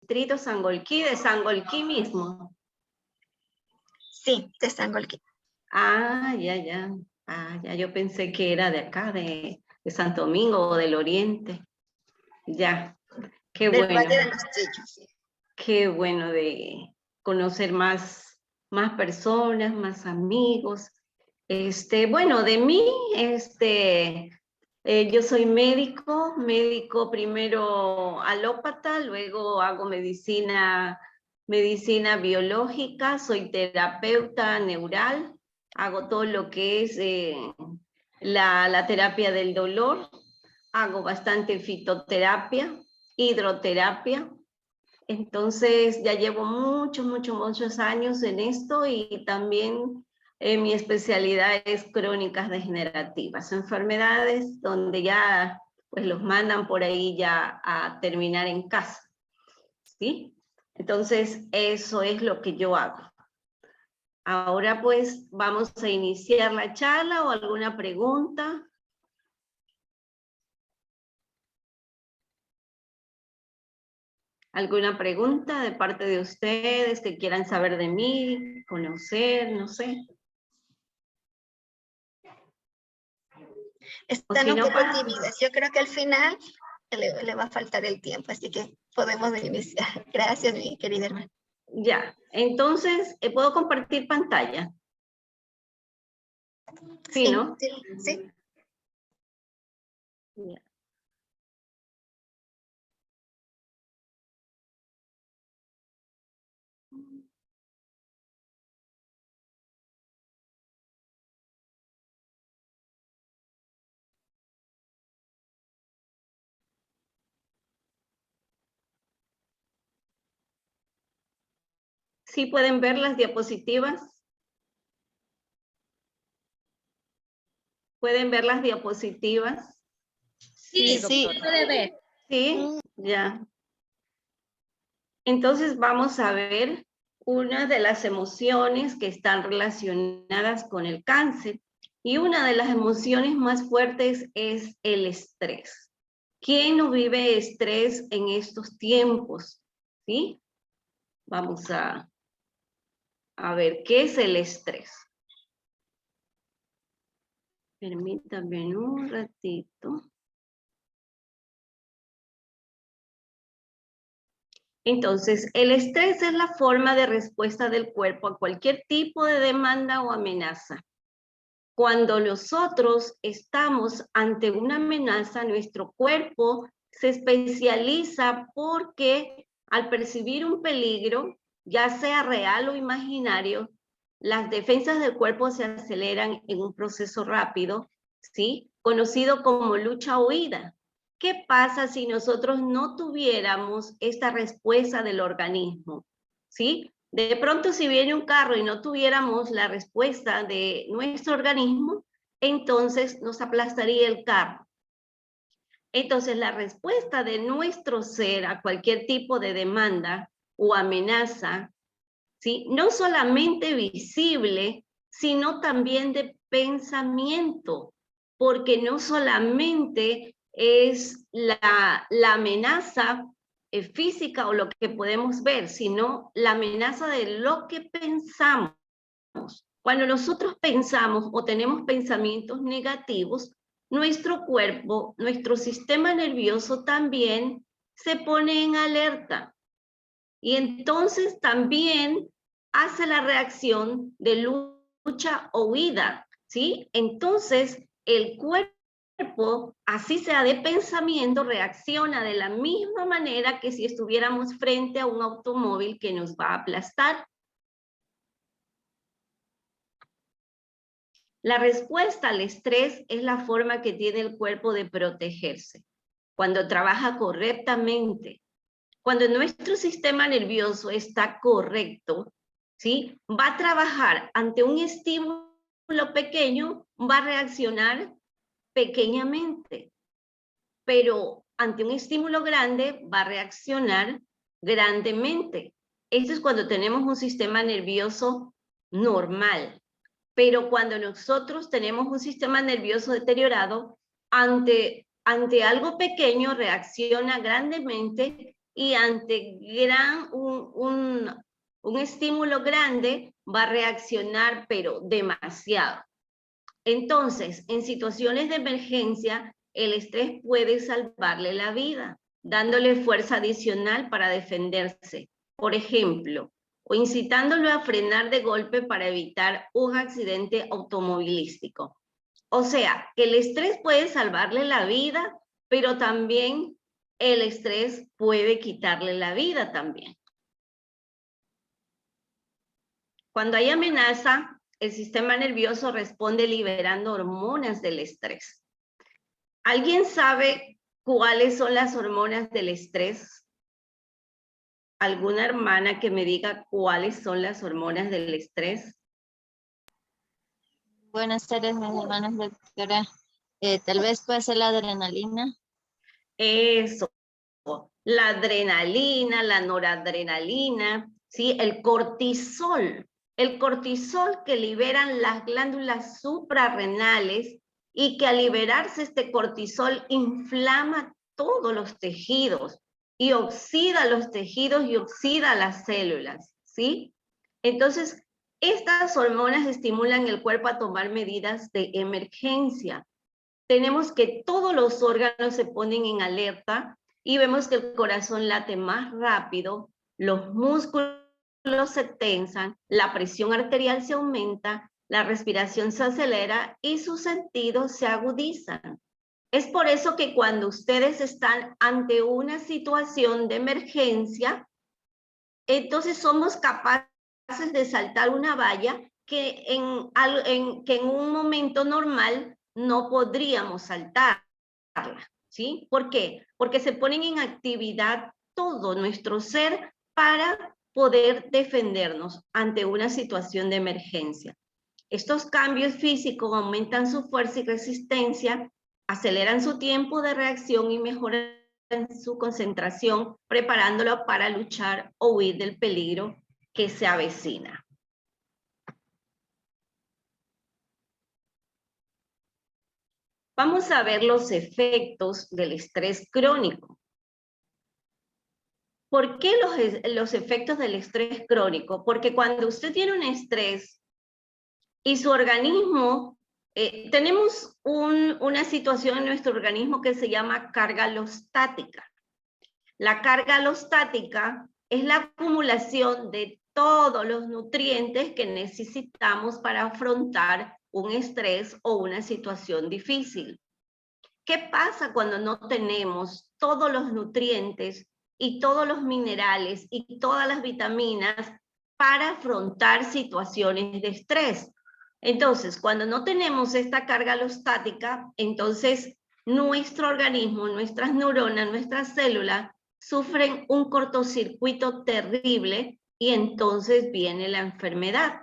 distrito Sangolquí, de Sangolquí mismo. Sí, de Sangolquí. Ah, ya. Ah, ya, yo pensé que era de acá, de Santo Domingo o del Oriente. Ya, qué Del bueno. Valle de los Chillos. Qué bueno de conocer más personas, más amigos. Bueno, de mí, yo soy médico primero alópata, luego hago medicina biológica, soy terapeuta neural, hago todo lo que es la terapia del dolor, hago bastante fitoterapia, hidroterapia. Entonces ya llevo muchos años en esto y también mi especialidad es crónicas degenerativas, enfermedades donde ya pues los mandan por ahí ya a terminar en casa, ¿sí? Entonces eso es lo que yo hago. Ahora pues vamos a iniciar la charla o alguna pregunta. ¿Alguna pregunta de parte de ustedes que quieran saber de mí, conocer, no sé? Están un poco tímidas. Yo creo que al final le va a faltar el tiempo, así que podemos iniciar. Gracias, mi querida hermana. Ya, entonces, ¿puedo compartir pantalla? Sí, ¿no? Sí. Ya. ¿Sí pueden ver las diapositivas? ¿Pueden ver las diapositivas? Sí, puede ver. Sí, ya. Entonces vamos a ver una de las emociones que están relacionadas con el cáncer. Y una de las emociones más fuertes es el estrés. ¿Quién no vive estrés en estos tiempos? ¿Sí? Vamos a ver, ¿qué es el estrés? Permítanme un ratito. Entonces, el estrés es la forma de respuesta del cuerpo a cualquier tipo de demanda o amenaza. Cuando nosotros estamos ante una amenaza, nuestro cuerpo se especializa porque al percibir un peligro, ya sea real o imaginario, las defensas del cuerpo se aceleran en un proceso rápido, ¿sí? Conocido como lucha o huida. ¿Qué pasa si nosotros no tuviéramos esta respuesta del organismo? ¿Sí? De pronto, si viene un carro y no tuviéramos la respuesta de nuestro organismo, entonces nos aplastaría el carro. Entonces, la respuesta de nuestro ser a cualquier tipo de demanda o amenaza, ¿sí? No solamente visible, sino también de pensamiento, porque no solamente es la amenaza física o lo que podemos ver, sino la amenaza de lo que pensamos. Cuando nosotros pensamos o tenemos pensamientos negativos, nuestro cuerpo, nuestro sistema nervioso también se pone en alerta. Y entonces también hace la reacción de lucha o huida, ¿sí? Entonces el cuerpo, así sea de pensamiento, reacciona de la misma manera que si estuviéramos frente a un automóvil que nos va a aplastar. La respuesta al estrés es la forma que tiene el cuerpo de protegerse. Cuando trabaja correctamente, cuando nuestro sistema nervioso está correcto, ¿sí? Va a trabajar ante un estímulo pequeño, va a reaccionar pequeñamente, pero ante un estímulo grande va a reaccionar grandemente. Esto es cuando tenemos un sistema nervioso normal. Pero cuando nosotros tenemos un sistema nervioso deteriorado, ante algo pequeño reacciona grandemente y ante un estímulo grande va a reaccionar, pero demasiado. Entonces, en situaciones de emergencia, el estrés puede salvarle la vida, dándole fuerza adicional para defenderse. Por ejemplo, o incitándolo a frenar de golpe para evitar un accidente automovilístico. O sea, que el estrés puede salvarle la vida, pero también el estrés puede quitarle la vida también. Cuando hay amenaza, el sistema nervioso responde liberando hormonas del estrés. ¿Alguien sabe cuáles son las hormonas del estrés? ¿Alguna hermana que me diga cuáles son las hormonas del estrés? Buenas tardes, mis hermanos, doctora. Tal vez puede ser la adrenalina. Eso, la adrenalina, la noradrenalina, ¿sí? El cortisol que liberan las glándulas suprarrenales y que al liberarse este cortisol inflama todos los tejidos y oxida los tejidos y oxida las células, ¿sí? Entonces, estas hormonas estimulan el cuerpo a tomar medidas de emergencia. Tenemos que todos los órganos se ponen en alerta y vemos que el corazón late más rápido, los músculos se tensan, la presión arterial se aumenta, la respiración se acelera y sus sentidos se agudizan. Es por eso que cuando ustedes están ante una situación de emergencia, entonces somos capaces de saltar una valla que en un momento normal no podríamos saltarla, ¿sí? ¿Por qué? Porque se ponen en actividad todo nuestro ser para poder defendernos ante una situación de emergencia. Estos cambios físicos aumentan su fuerza y resistencia, aceleran su tiempo de reacción y mejoran su concentración, preparándolo para luchar o huir del peligro que se avecina. Vamos a ver los efectos del estrés crónico. ¿Por qué los efectos del estrés crónico? Porque cuando usted tiene un estrés y su organismo, tenemos una situación en nuestro organismo que se llama carga alostática. La carga alostática es la acumulación de todos los nutrientes que necesitamos para afrontar un estrés o una situación difícil. ¿Qué pasa cuando no tenemos todos los nutrientes y todos los minerales y todas las vitaminas para afrontar situaciones de estrés? Entonces, cuando no tenemos esta carga alostática, entonces nuestro organismo, nuestras neuronas, nuestras células sufren un cortocircuito terrible y entonces viene la enfermedad.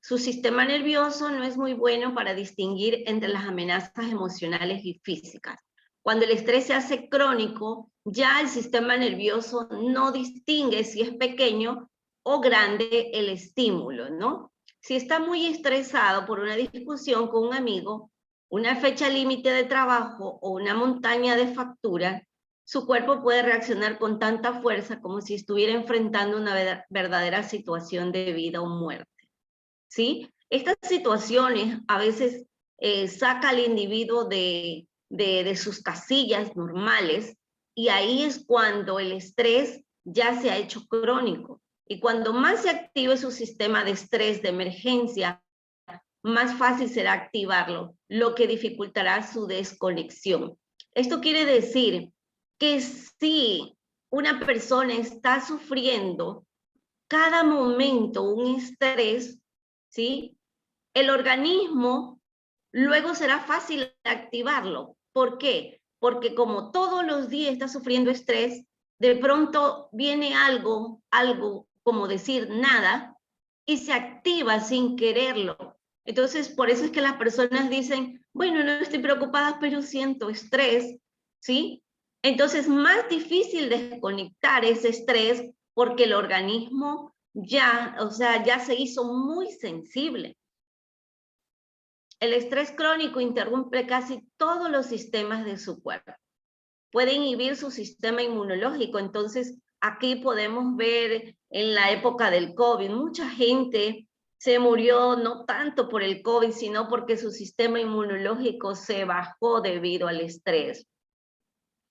Su sistema nervioso no es muy bueno para distinguir entre las amenazas emocionales y físicas. Cuando el estrés se hace crónico, ya el sistema nervioso no distingue si es pequeño o grande el estímulo, ¿no? Si está muy estresado por una discusión con un amigo, una fecha límite de trabajo o una montaña de facturas, su cuerpo puede reaccionar con tanta fuerza como si estuviera enfrentando una verdadera situación de vida o muerte. ¿Sí? Estas situaciones a veces saca al individuo de sus casillas normales y ahí es cuando el estrés ya se ha hecho crónico. Y cuando más se active su sistema de estrés de emergencia, más fácil será activarlo, lo que dificultará su desconexión. Esto quiere decir que si una persona está sufriendo cada momento un estrés, ¿sí? El organismo luego será fácil activarlo. ¿Por qué? Porque como todos los días está sufriendo estrés, de pronto viene algo como decir nada, y se activa sin quererlo. Entonces, por eso es que las personas dicen, bueno, no estoy preocupada, pero siento estrés, ¿sí? Entonces, más difícil desconectar ese estrés porque el organismo ya se hizo muy sensible. El estrés crónico interrumpe casi todos los sistemas de su cuerpo. puede inhibir su sistema inmunológico. Entonces, aquí podemos ver en la época del COVID, mucha gente se murió no tanto por el COVID, sino porque su sistema inmunológico se bajó debido al estrés.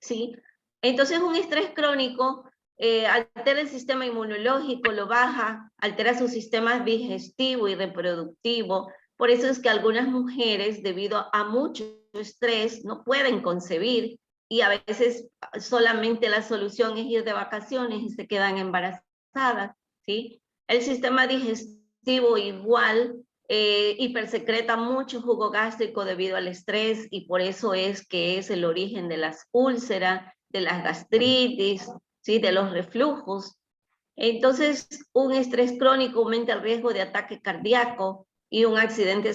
¿Sí? Entonces, un estrés crónico altera el sistema inmunológico, lo baja, altera su sistema digestivo y reproductivo. Por eso es que algunas mujeres, debido a mucho estrés, no pueden concebir y a veces solamente la solución es ir de vacaciones y se quedan embarazadas, ¿sí? El sistema digestivo igual hipersecreta mucho jugo gástrico debido al estrés y por eso es que es el origen de las úlceras, de las gastritis, ¿sí? De los reflujos. Entonces, un estrés crónico aumenta el riesgo de ataque cardíaco y un accidente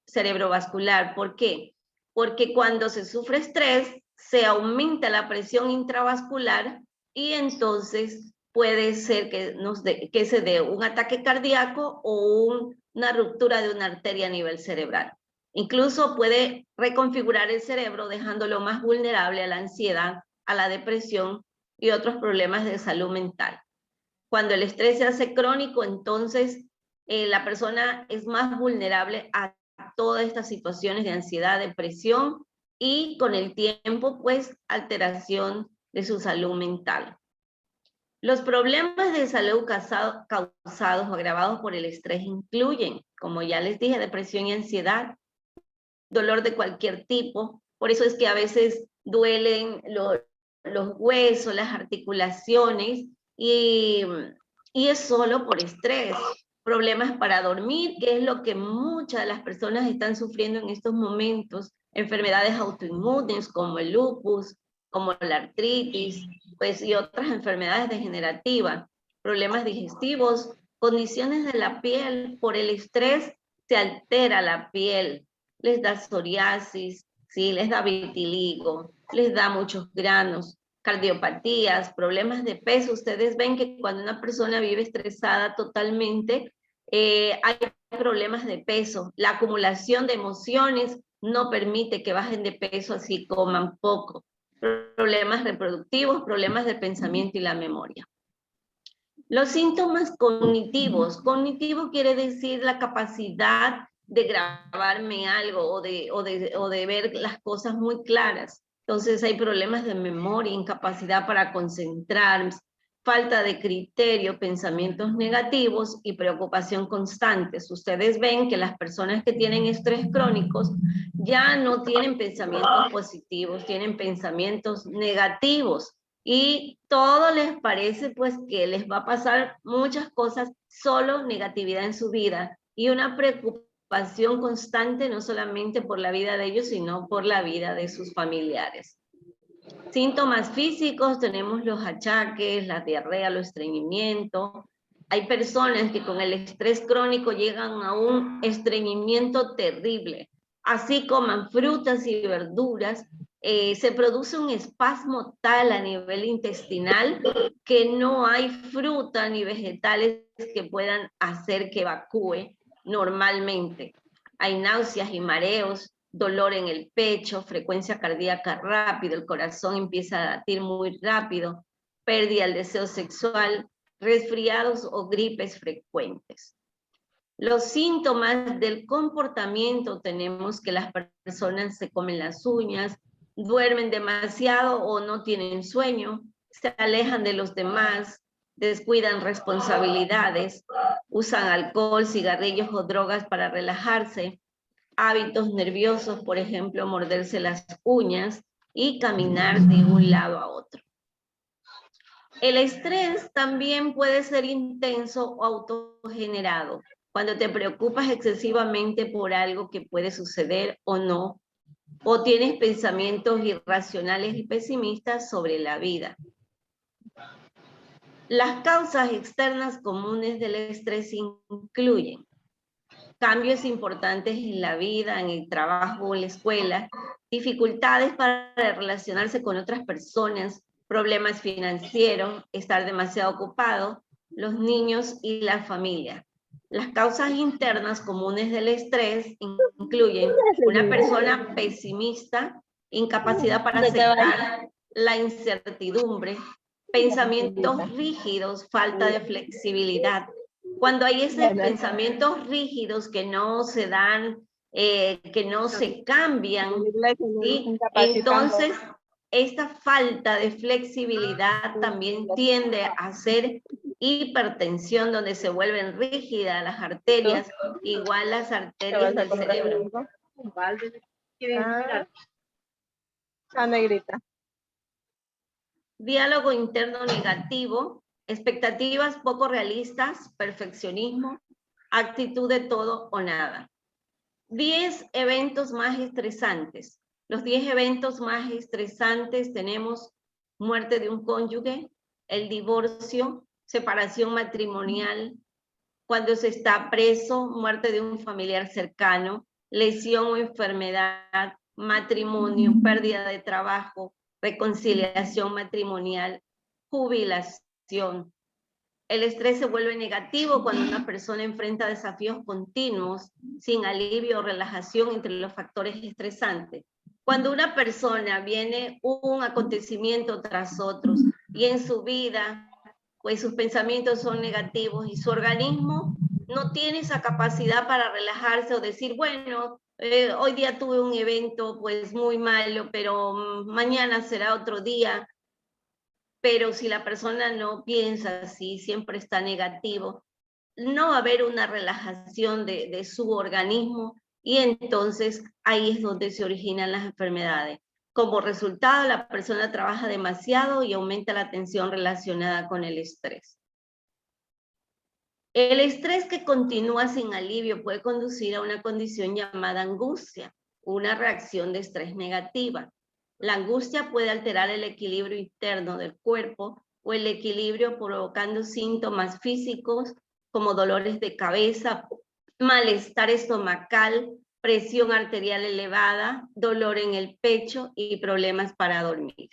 cerebrovascular. ¿Por qué? Porque cuando se sufre estrés, se aumenta la presión intravascular y entonces puede ser que se dé un ataque cardíaco o una ruptura de una arteria a nivel cerebral. Incluso puede reconfigurar el cerebro dejándolo más vulnerable a la ansiedad, a la depresión y otros problemas de salud mental. Cuando el estrés se hace crónico, entonces la persona es más vulnerable a todas estas situaciones de ansiedad, depresión y con el tiempo, pues, alteración de su salud mental. Los problemas de salud causados o agravados por el estrés incluyen, como ya les dije, depresión y ansiedad, dolor de cualquier tipo. Por eso es que a veces duelen los huesos, las articulaciones, y es solo por estrés. Problemas para dormir, que es lo que muchas de las personas están sufriendo en estos momentos. Enfermedades autoinmunes como el lupus, como la artritis, pues, y otras enfermedades degenerativas. Problemas digestivos, condiciones de la piel. Por el estrés se altera la piel. Les da psoriasis, ¿sí? Les da vitiligo, les da muchos granos, cardiopatías, problemas de peso. Ustedes ven que cuando una persona vive estresada totalmente, hay problemas de peso. La acumulación de emociones no permite que bajen de peso, así coman poco. Problemas reproductivos, problemas de pensamiento y la memoria. Los síntomas cognitivos. Cognitivo quiere decir la capacidad de grabarme algo o de ver las cosas muy claras. Entonces hay problemas de memoria, incapacidad para concentrarse, falta de criterio, pensamientos negativos y preocupación constantes. Ustedes ven que las personas que tienen estrés crónicos ya no tienen pensamientos positivos, tienen pensamientos negativos. Y todo les parece pues que les va a pasar muchas cosas, solo negatividad en su vida y una preocupación constante no solamente por la vida de ellos, sino por la vida de sus familiares. Síntomas físicos, tenemos los achaques, la diarrea, el estreñimiento. Hay personas que con el estrés crónico llegan a un estreñimiento terrible. Así coman frutas y verduras, se produce un espasmo tal a nivel intestinal que no hay fruta ni vegetales que puedan hacer que evacúe normalmente. Hay náuseas y mareos, dolor en el pecho, frecuencia cardíaca rápida, el corazón empieza a latir muy rápido, pérdida del deseo sexual, resfriados o gripes frecuentes. Los síntomas del comportamiento, tenemos que las personas se comen las uñas, duermen demasiado o no tienen sueño, se alejan de los demás, descuidan responsabilidades, usan alcohol, cigarrillos o drogas para relajarse, hábitos nerviosos, por ejemplo, morderse las uñas y caminar de un lado a otro. El estrés también puede ser intenso o autogenerado, cuando te preocupas excesivamente por algo que puede suceder o no, o tienes pensamientos irracionales y pesimistas sobre la vida. Las causas externas comunes del estrés incluyen cambios importantes en la vida, en el trabajo o en la escuela, dificultades para relacionarse con otras personas, problemas financieros, estar demasiado ocupado, los niños y la familia. Las causas internas comunes del estrés incluyen una persona pesimista, incapacidad para aceptar la incertidumbre, pensamientos rígidos, falta de flexibilidad. Cuando hay esos pensamientos rígidos que no se dan, que no se cambian, ¿sí? Entonces esta falta de flexibilidad también tiende a ser hipertensión, donde se vuelven rígidas las arterias, igual las arterias del cerebro. Negrita. Diálogo interno negativo, expectativas poco realistas, perfeccionismo, actitud de todo o nada. 10 eventos más estresantes. Los 10 eventos más estresantes tenemos muerte de un cónyuge, el divorcio, separación matrimonial, cuando se está preso, muerte de un familiar cercano, lesión o enfermedad, matrimonio, pérdida de trabajo, reconciliación matrimonial, jubilación. El estrés se vuelve negativo cuando una persona enfrenta desafíos continuos, sin alivio o relajación entre los factores estresantes. Cuando una persona viene un acontecimiento tras otros y en su vida, pues sus pensamientos son negativos y su organismo no tiene esa capacidad para relajarse o decir, bueno, hoy día tuve un evento pues muy malo, pero mañana será otro día. Pero si la persona no piensa así, siempre está negativo, no va a haber una relajación de su organismo y entonces ahí es donde se originan las enfermedades. Como resultado, la persona trabaja demasiado y aumenta la tensión relacionada con el estrés. El estrés que continúa sin alivio puede conducir a una condición llamada angustia, una reacción de estrés negativa. La angustia puede alterar el equilibrio interno del cuerpo o el equilibrio provocando síntomas físicos como dolores de cabeza, malestar estomacal, presión arterial elevada, dolor en el pecho y problemas para dormir.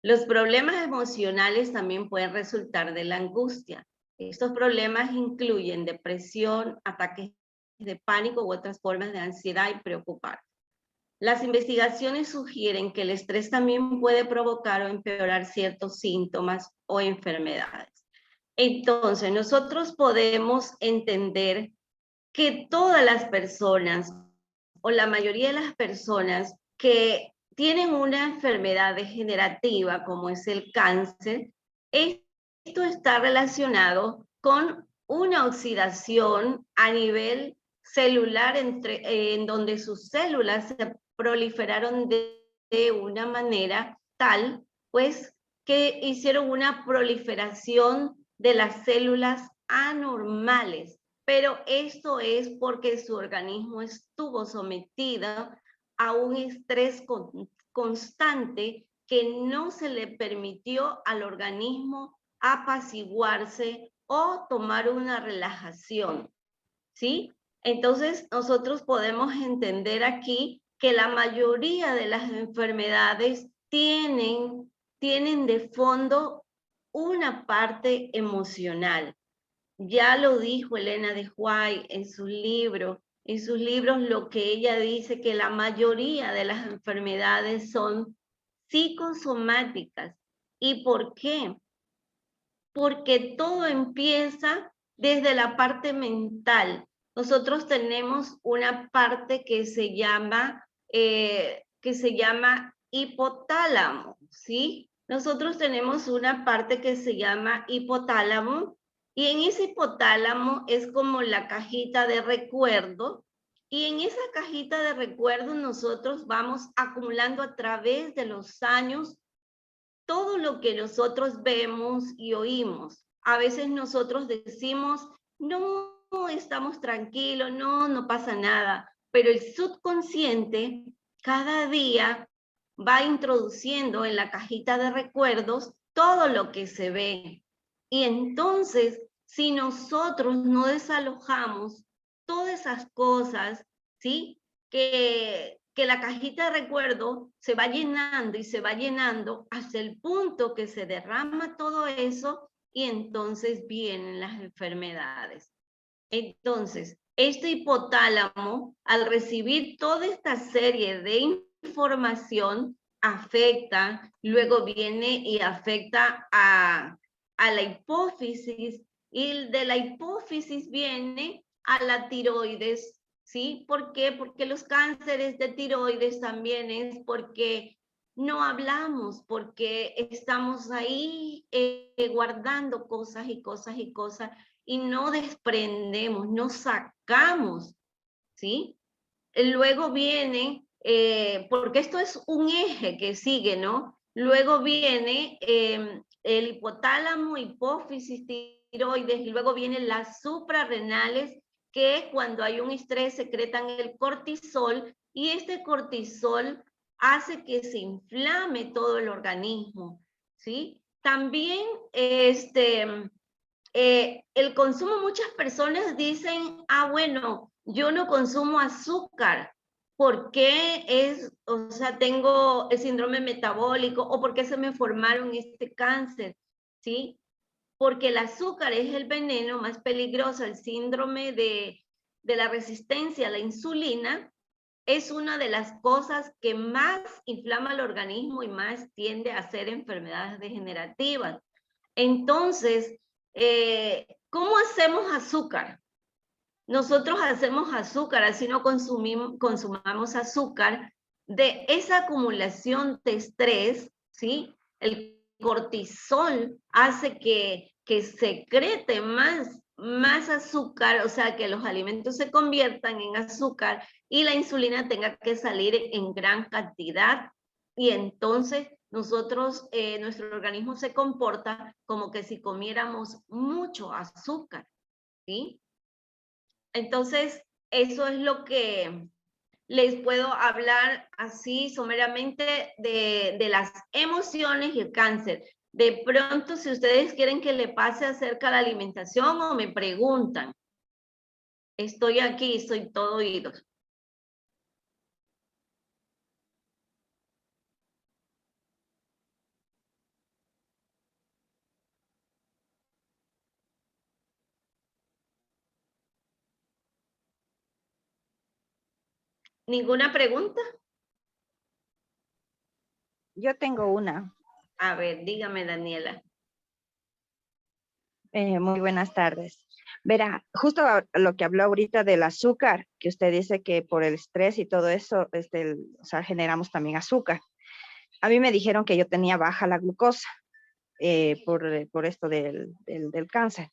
Los problemas emocionales también pueden resultar de la angustia. Estos problemas incluyen depresión, ataques de pánico u otras formas de ansiedad y preocupar. Las investigaciones sugieren que el estrés también puede provocar o empeorar ciertos síntomas o enfermedades. Entonces, nosotros podemos entender que todas las personas, o la mayoría de las personas que tienen una enfermedad degenerativa, como es el cáncer, esto está relacionado con una oxidación a nivel celular en donde sus células se proliferaron de una manera tal, pues, que hicieron una proliferación de las células anormales. Pero esto es porque su organismo estuvo sometido a un estrés constante que no se le permitió al organismo apaciguarse o tomar una relajación, ¿sí? Entonces, nosotros podemos entender aquí que la mayoría de las enfermedades tienen de fondo una parte emocional. Ya lo dijo Elena de White en sus libros lo que ella dice, que la mayoría de las enfermedades son psicosomáticas. ¿Y por qué? Porque todo empieza desde la parte mental. Nosotros tenemos una parte que se llama hipotálamo, ¿sí? Nosotros tenemos una parte que se llama hipotálamo, y en ese hipotálamo es como la cajita de recuerdo, y en esa cajita de recuerdo nosotros vamos acumulando a través de los años todo lo que nosotros vemos y oímos. A veces nosotros decimos, no, estamos tranquilos, no pasa nada, pero el subconsciente cada día va introduciendo en la cajita de recuerdos todo lo que se ve. Y entonces, si nosotros no desalojamos todas esas cosas, ¿sí? Que la cajita de recuerdo se va llenando y se va llenando hasta el punto que se derrama todo eso y entonces vienen las enfermedades. Entonces, este hipotálamo, al recibir toda esta serie de información, afecta, luego viene y afecta a la hipófisis, y de la hipófisis viene a la tiroides, ¿sí? ¿Por qué? Porque los cánceres de tiroides también es porque no hablamos, porque estamos ahí guardando cosas y cosas y cosas, y no desprendemos, no sacamos, ¿sí? Luego viene, porque esto es un eje que sigue, ¿no? Luego viene el hipotálamo, hipófisis, tiroides, y luego vienen las suprarrenales, que cuando hay un estrés secretan el cortisol, y este cortisol hace que se inflame todo el organismo, ¿sí? También el consumo, muchas personas dicen, bueno, yo no consumo azúcar, ¿por qué o sea, tengo el síndrome metabólico o por qué se me formaron este cáncer? ¿Sí? Porque el azúcar es el veneno más peligroso, el síndrome de la resistencia a la insulina es una de las cosas que más inflama el organismo y más tiende a hacer enfermedades degenerativas. Entonces, ¿cómo hacemos azúcar? Nosotros hacemos azúcar, así no consumamos azúcar, de esa acumulación de estrés, ¿sí? El cortisol hace que secrete más azúcar, o sea, que los alimentos se conviertan en azúcar y la insulina tenga que salir en gran cantidad, y entonces nosotros, nuestro organismo se comporta como que si comiéramos mucho azúcar, ¿sí? Entonces, eso es lo que les puedo hablar así someramente de las emociones y el cáncer. De pronto, si ustedes quieren que le pase acerca de la alimentación o me preguntan, estoy aquí, soy todo oídos. ¿Ninguna pregunta? Yo tengo una. A ver, dígame, Daniela. Muy buenas tardes. Verá, justo lo que habló ahorita del azúcar, que usted dice que por el estrés y todo eso, o sea, generamos también azúcar. A mí me dijeron que yo tenía baja la glucosa por esto del cáncer.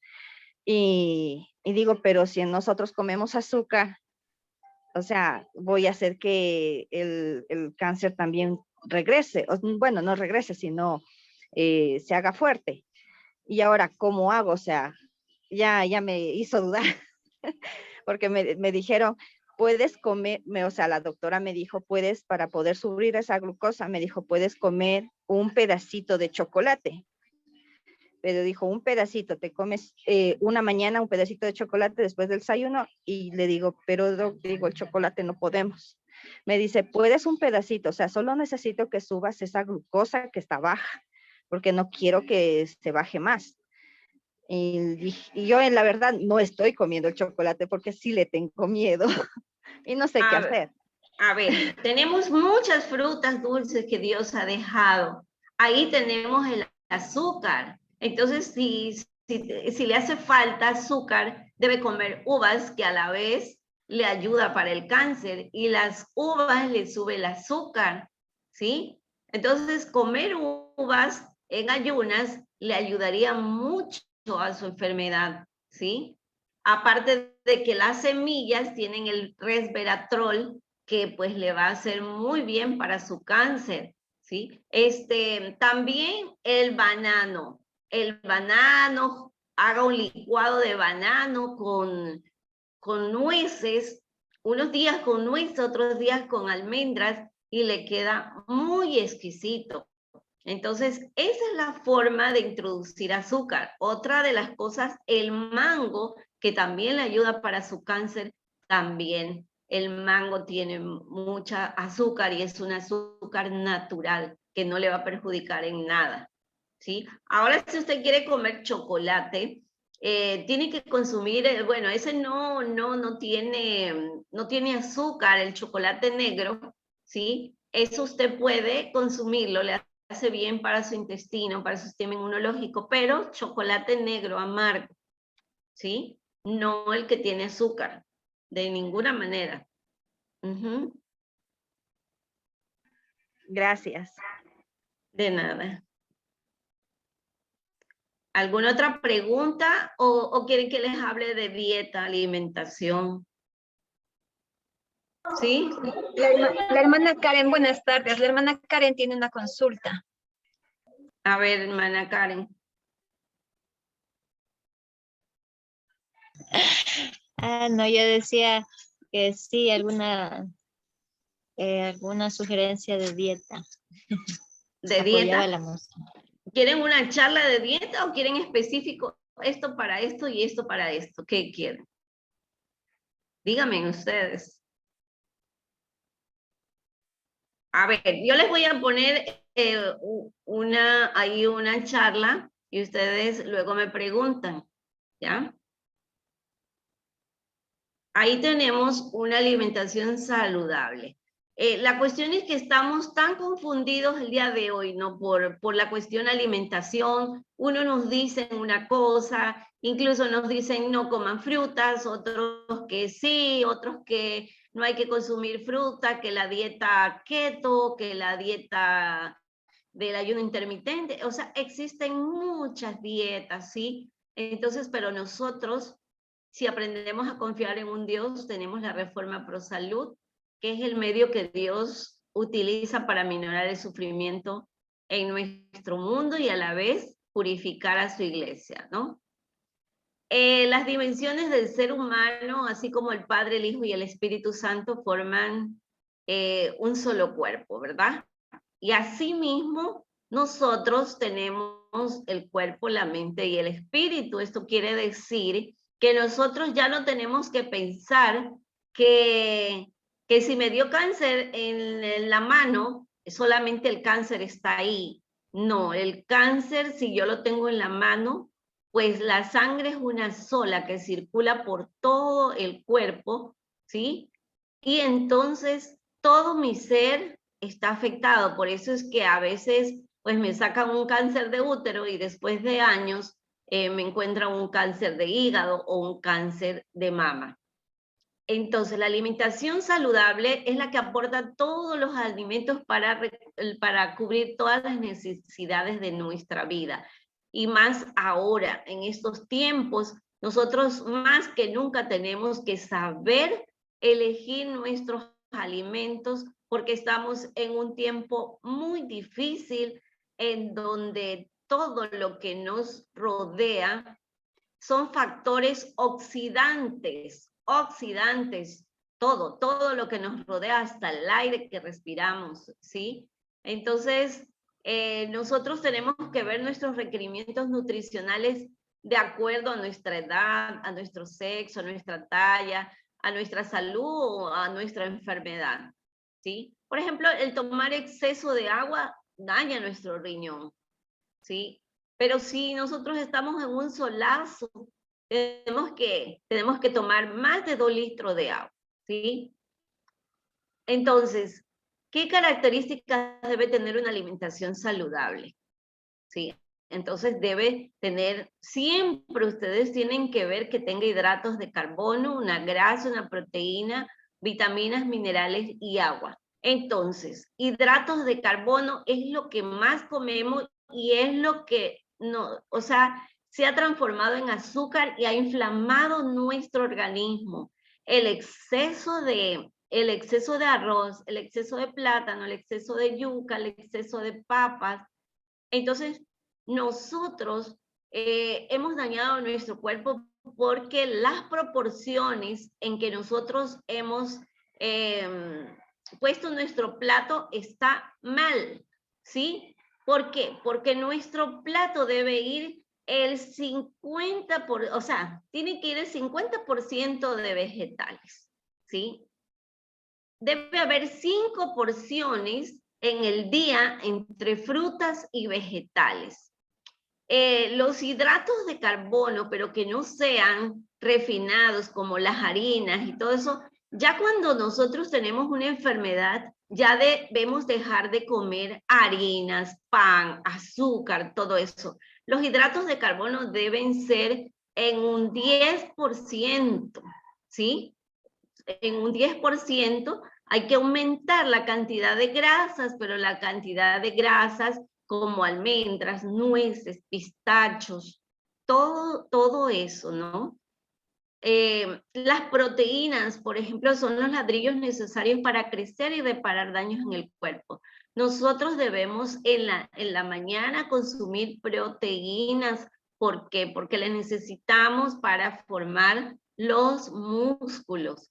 Y digo, pero si nosotros comemos azúcar, o sea, voy a hacer que el cáncer también regrese. Bueno, no regrese, sino se haga fuerte. Y ahora, ¿cómo hago? O sea, ya me hizo dudar, porque me dijeron, puedes comer, o sea, la doctora me dijo, para poder subir esa glucosa, me dijo, puedes comer un pedacito de chocolate. Pero dijo, un pedacito, te comes una mañana un pedacito de chocolate después del desayuno, y le digo, pero digo, el chocolate no podemos. Me dice, puedes un pedacito, o sea, solo necesito que subas esa glucosa que está baja, porque no quiero que se baje más. Y yo en la verdad no estoy comiendo el chocolate porque sí le tengo miedo y no sé qué hacer. A ver, tenemos muchas frutas dulces que Dios ha dejado. Ahí tenemos el azúcar. Entonces, si le hace falta azúcar, debe comer uvas, que a la vez le ayuda para el cáncer, y las uvas le sube el azúcar, ¿sí? Entonces, comer uvas en ayunas le ayudaría mucho a su enfermedad, ¿sí? Aparte de que las semillas tienen el resveratrol, que pues le va a hacer muy bien para su cáncer, ¿sí? También el banano, haga un licuado de banano con nueces, unos días con nueces, otros días con almendras, y le queda muy exquisito. Entonces, esa es la forma de introducir azúcar. Otra de las cosas, el mango, que también le ayuda para su cáncer, también. El mango tiene mucha azúcar y es un azúcar natural que no le va a perjudicar en nada, ¿sí? Ahora, si usted quiere comer chocolate, tiene que consumir, bueno, ese no tiene azúcar, el chocolate negro, ¿sí? Eso usted puede consumirlo, le hace bien para su intestino, para su sistema inmunológico, pero chocolate negro amargo, ¿sí? No el que tiene azúcar, de ninguna manera. Gracias. De nada. ¿Alguna otra pregunta o quieren que les hable de dieta, alimentación? ¿Sí? La hermana Karen, buenas tardes. La hermana Karen tiene una consulta. A ver, hermana Karen. No, yo decía que sí, alguna sugerencia de dieta. ¿De Apoyaba dieta? la música. ¿Quieren una charla de dieta o quieren específico esto para esto y esto para esto? ¿Qué quieren? Díganme ustedes. A ver, yo les voy a poner una charla y ustedes luego me preguntan, ¿ya? Ahí tenemos una alimentación saludable. La cuestión es que estamos tan confundidos el día de hoy, ¿no? Por la cuestión alimentación. Uno nos dicen una cosa, incluso nos dicen no coman frutas, otros que sí, otros que no hay que consumir fruta, que la dieta keto, que la dieta del ayuno intermitente. O sea, existen muchas dietas, ¿sí? Entonces, pero nosotros, si aprendemos a confiar en un Dios, tenemos la Reforma Pro Salud, que es el medio que Dios utiliza para minorar el sufrimiento en nuestro mundo y a la vez purificar a su iglesia, ¿no? Las dimensiones del ser humano, así como el Padre, el Hijo y el Espíritu Santo, forman un solo cuerpo, ¿verdad? Y asimismo, nosotros tenemos el cuerpo, la mente y el espíritu. Esto quiere decir que nosotros ya no tenemos que pensar que si me dio cáncer en la mano, solamente el cáncer está ahí. No, el cáncer, si yo lo tengo en la mano, pues la sangre es una sola que circula por todo el cuerpo, ¿sí? Y entonces todo mi ser está afectado. Por eso es que a veces pues me sacan un cáncer de útero y después de años me encuentran un cáncer de hígado o un cáncer de mama. Entonces, la alimentación saludable es la que aporta todos los alimentos para cubrir todas las necesidades de nuestra vida. Y más ahora, en estos tiempos, nosotros más que nunca tenemos que saber elegir nuestros alimentos porque estamos en un tiempo muy difícil en donde todo lo que nos rodea son factores oxidantes, todo lo que nos rodea, hasta el aire que respiramos, ¿sí? Entonces, nosotros tenemos que ver nuestros requerimientos nutricionales de acuerdo a nuestra edad, a nuestro sexo, a nuestra talla, a nuestra salud o a nuestra enfermedad, ¿sí? Por ejemplo, el tomar exceso de agua daña nuestro riñón, ¿sí? Pero si nosotros estamos en un solazo, tenemos que tomar más de 2 litros de agua, ¿sí? Entonces, ¿qué características debe tener una alimentación saludable? ¿Sí? Entonces debe tener, siempre ustedes tienen que ver que tenga hidratos de carbono, una grasa, una proteína, vitaminas, minerales y agua. Entonces, hidratos de carbono es lo que más comemos y es lo que no, o sea, se ha transformado en azúcar y ha inflamado nuestro organismo. El exceso de arroz, el exceso de plátano, el exceso de yuca, el exceso de papas. Entonces, nosotros hemos dañado nuestro cuerpo porque las proporciones en que nosotros hemos puesto nuestro plato está mal, ¿sí? ¿Por qué? Porque nuestro plato debe ir el 50%, o sea, tiene que ir el 50% de vegetales, ¿sí? Debe haber 5 porciones en el día entre frutas y vegetales. Los hidratos de carbono, pero que no sean refinados como las harinas y todo eso, ya cuando nosotros tenemos una enfermedad, ya debemos dejar de comer harinas, pan, azúcar, todo eso. Los hidratos de carbono deben ser en un 10%, ¿sí? En un 10% hay que aumentar la cantidad de grasas, pero la cantidad de grasas como almendras, nueces, pistachos, todo eso, ¿no? Las proteínas, por ejemplo, son los ladrillos necesarios para crecer y reparar daños en el cuerpo. Nosotros debemos en la mañana consumir proteínas. ¿Por qué? Porque las necesitamos para formar los músculos.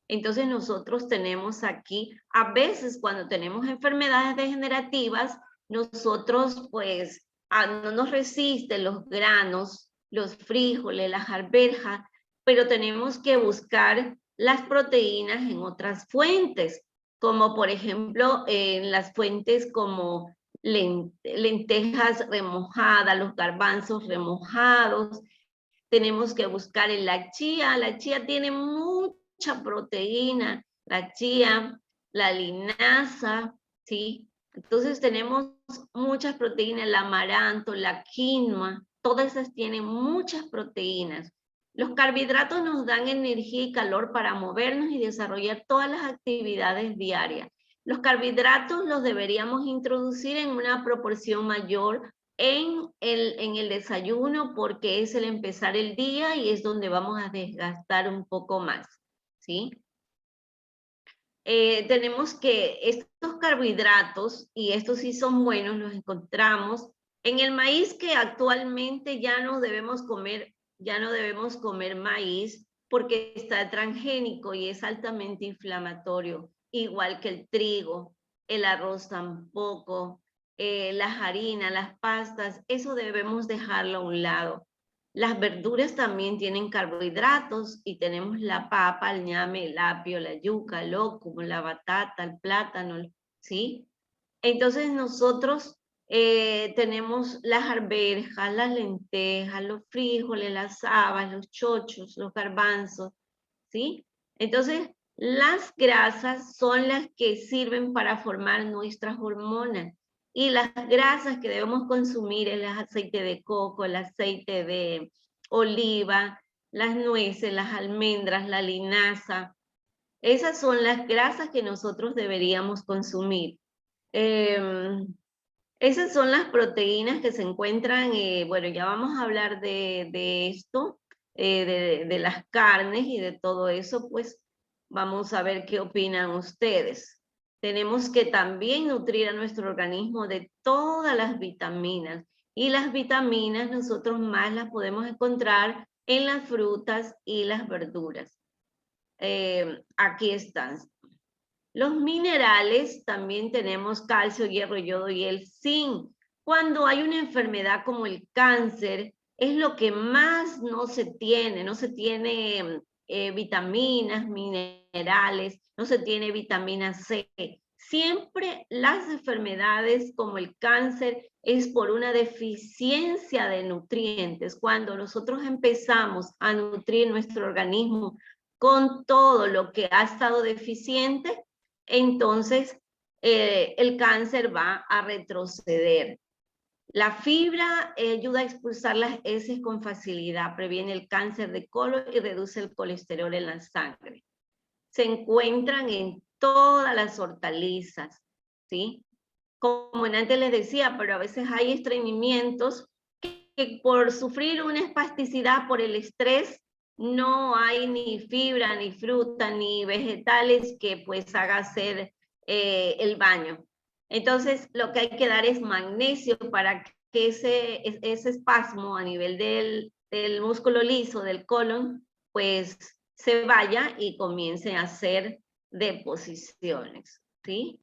Entonces nosotros tenemos aquí, a veces cuando tenemos enfermedades degenerativas, nosotros pues no nos resisten los granos, los frijoles, las arvejas, pero tenemos que buscar las proteínas en otras fuentes, como por ejemplo en las fuentes como lentejas remojadas, los garbanzos remojados. Tenemos que buscar en la chía tiene mucha proteína, la chía, la linaza, ¿sí? Entonces tenemos muchas proteínas, el amaranto, la quinoa, todas esas tienen muchas proteínas. Los carbohidratos nos dan energía y calor para movernos y desarrollar todas las actividades diarias. Los carbohidratos los deberíamos introducir en una proporción mayor en el desayuno, porque es el empezar el día y es donde vamos a desgastar un poco más, ¿sí? Tenemos que estos carbohidratos, y estos sí son buenos, los encontramos en el maíz, que actualmente ya no debemos comer maíz porque está transgénico y es altamente inflamatorio, igual que el trigo, el arroz tampoco, las harinas, las pastas, eso debemos dejarlo a un lado. Las verduras también tienen carbohidratos y tenemos la papa, el ñame, el apio, la yuca, el lóculo, la batata, el plátano, ¿sí? Entonces nosotros tenemos las arvejas, las lentejas, los frijoles, las habas, los chochos, los garbanzos, ¿sí? Entonces, las grasas son las que sirven para formar nuestras hormonas. Y las grasas que debemos consumir es el aceite de coco, el aceite de oliva, las nueces, las almendras, la linaza. Esas son las grasas que nosotros deberíamos consumir. Esas son las proteínas que se encuentran, bueno, ya vamos a hablar de esto, de las carnes y de todo eso, pues vamos a ver qué opinan ustedes. Tenemos que también nutrir a nuestro organismo de todas las vitaminas, y las vitaminas nosotros más las podemos encontrar en las frutas y las verduras. Aquí están. Los minerales, también tenemos calcio, hierro, yodo y el zinc. Cuando hay una enfermedad como el cáncer, es lo que más no se tiene vitaminas, minerales, no se tiene vitamina C. Siempre las enfermedades como el cáncer es por una deficiencia de nutrientes. Cuando nosotros empezamos a nutrir nuestro organismo con todo lo que ha estado deficiente, entonces el cáncer va a retroceder. La fibra ayuda a expulsar las heces con facilidad, previene el cáncer de colon y reduce el colesterol en la sangre. Se encuentran en todas las hortalizas, ¿sí? Como antes les decía, pero a veces hay estreñimientos que por sufrir una espasticidad por el estrés, no hay ni fibra, ni fruta, ni vegetales que pues haga hacer el baño. Entonces, lo que hay que dar es magnesio para que ese espasmo a nivel del músculo liso, del colon, pues se vaya y comience a hacer deposiciones, ¿sí?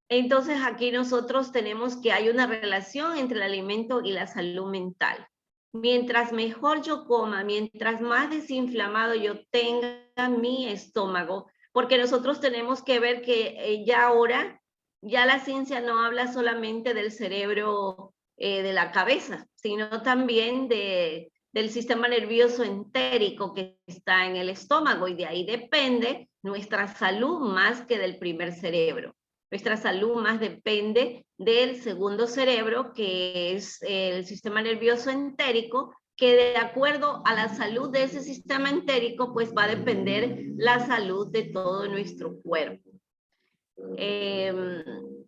Entonces, aquí nosotros tenemos que hay una relación entre el alimento y la salud mental. Mientras mejor yo coma, mientras más desinflamado yo tenga mi estómago, porque nosotros tenemos que ver que ya ahora, ya la ciencia no habla solamente del cerebro de la cabeza, sino también de del sistema nervioso entérico que está en el estómago, y de ahí depende nuestra salud más que del primer cerebro. Nuestra salud más depende del segundo cerebro, que es el sistema nervioso entérico, que de acuerdo a la salud de ese sistema entérico, pues va a depender la salud de todo nuestro cuerpo.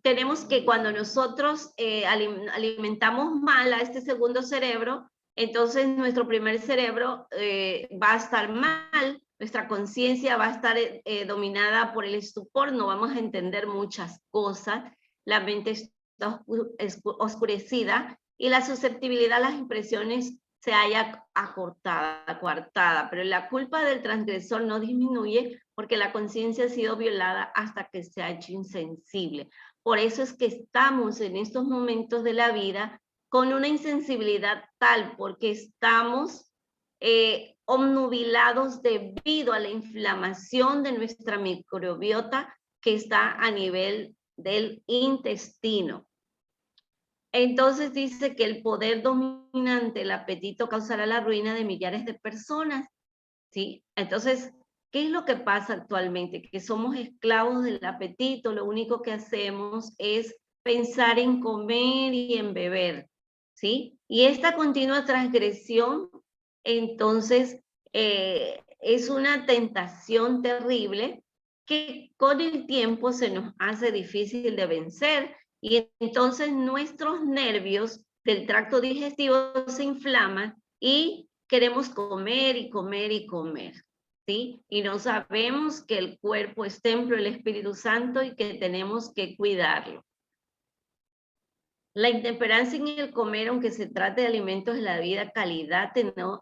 Tenemos que cuando nosotros alimentamos mal a este segundo cerebro, entonces nuestro primer cerebro va a estar mal, nuestra conciencia va a estar dominada por el estupor, no vamos a entender muchas cosas, la mente está oscurecida y la susceptibilidad a las impresiones se haya coartada, pero la culpa del transgresor no disminuye porque la conciencia ha sido violada hasta que se ha hecho insensible. Por eso es que estamos en estos momentos de la vida con una insensibilidad tal, porque estamos obnubilados debido a la inflamación de nuestra microbiota que está a nivel del intestino. Entonces dice que el poder dominante, el apetito, causará la ruina de millares de personas, ¿sí? Entonces, ¿qué es lo que pasa actualmente? Que somos esclavos del apetito, lo único que hacemos es pensar en comer y en beber, ¿sí? Y esta continua transgresión, entonces, es una tentación terrible que con el tiempo se nos hace difícil de vencer, y entonces nuestros nervios del tracto digestivo se inflaman y queremos comer y comer y comer, ¿sí? Y no sabemos que el cuerpo es templo del Espíritu Santo y que tenemos que cuidarlo. La intemperancia en el comer, aunque se trate de alimentos de la vida calidad,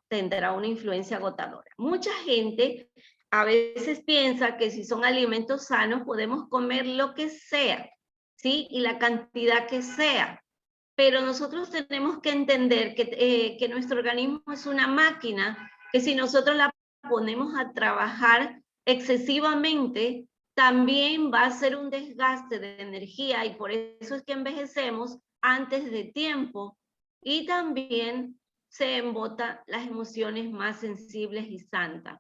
tendrá una influencia agotadora. Mucha gente a veces piensa que si son alimentos sanos podemos comer lo que sea, ¿sí? Y la cantidad que sea. Pero nosotros tenemos que entender que nuestro organismo es una máquina, que si nosotros la ponemos a trabajar excesivamente, también va a ser un desgaste de energía, y por eso es que envejecemos antes de tiempo, y también se embotan las emociones más sensibles y santas.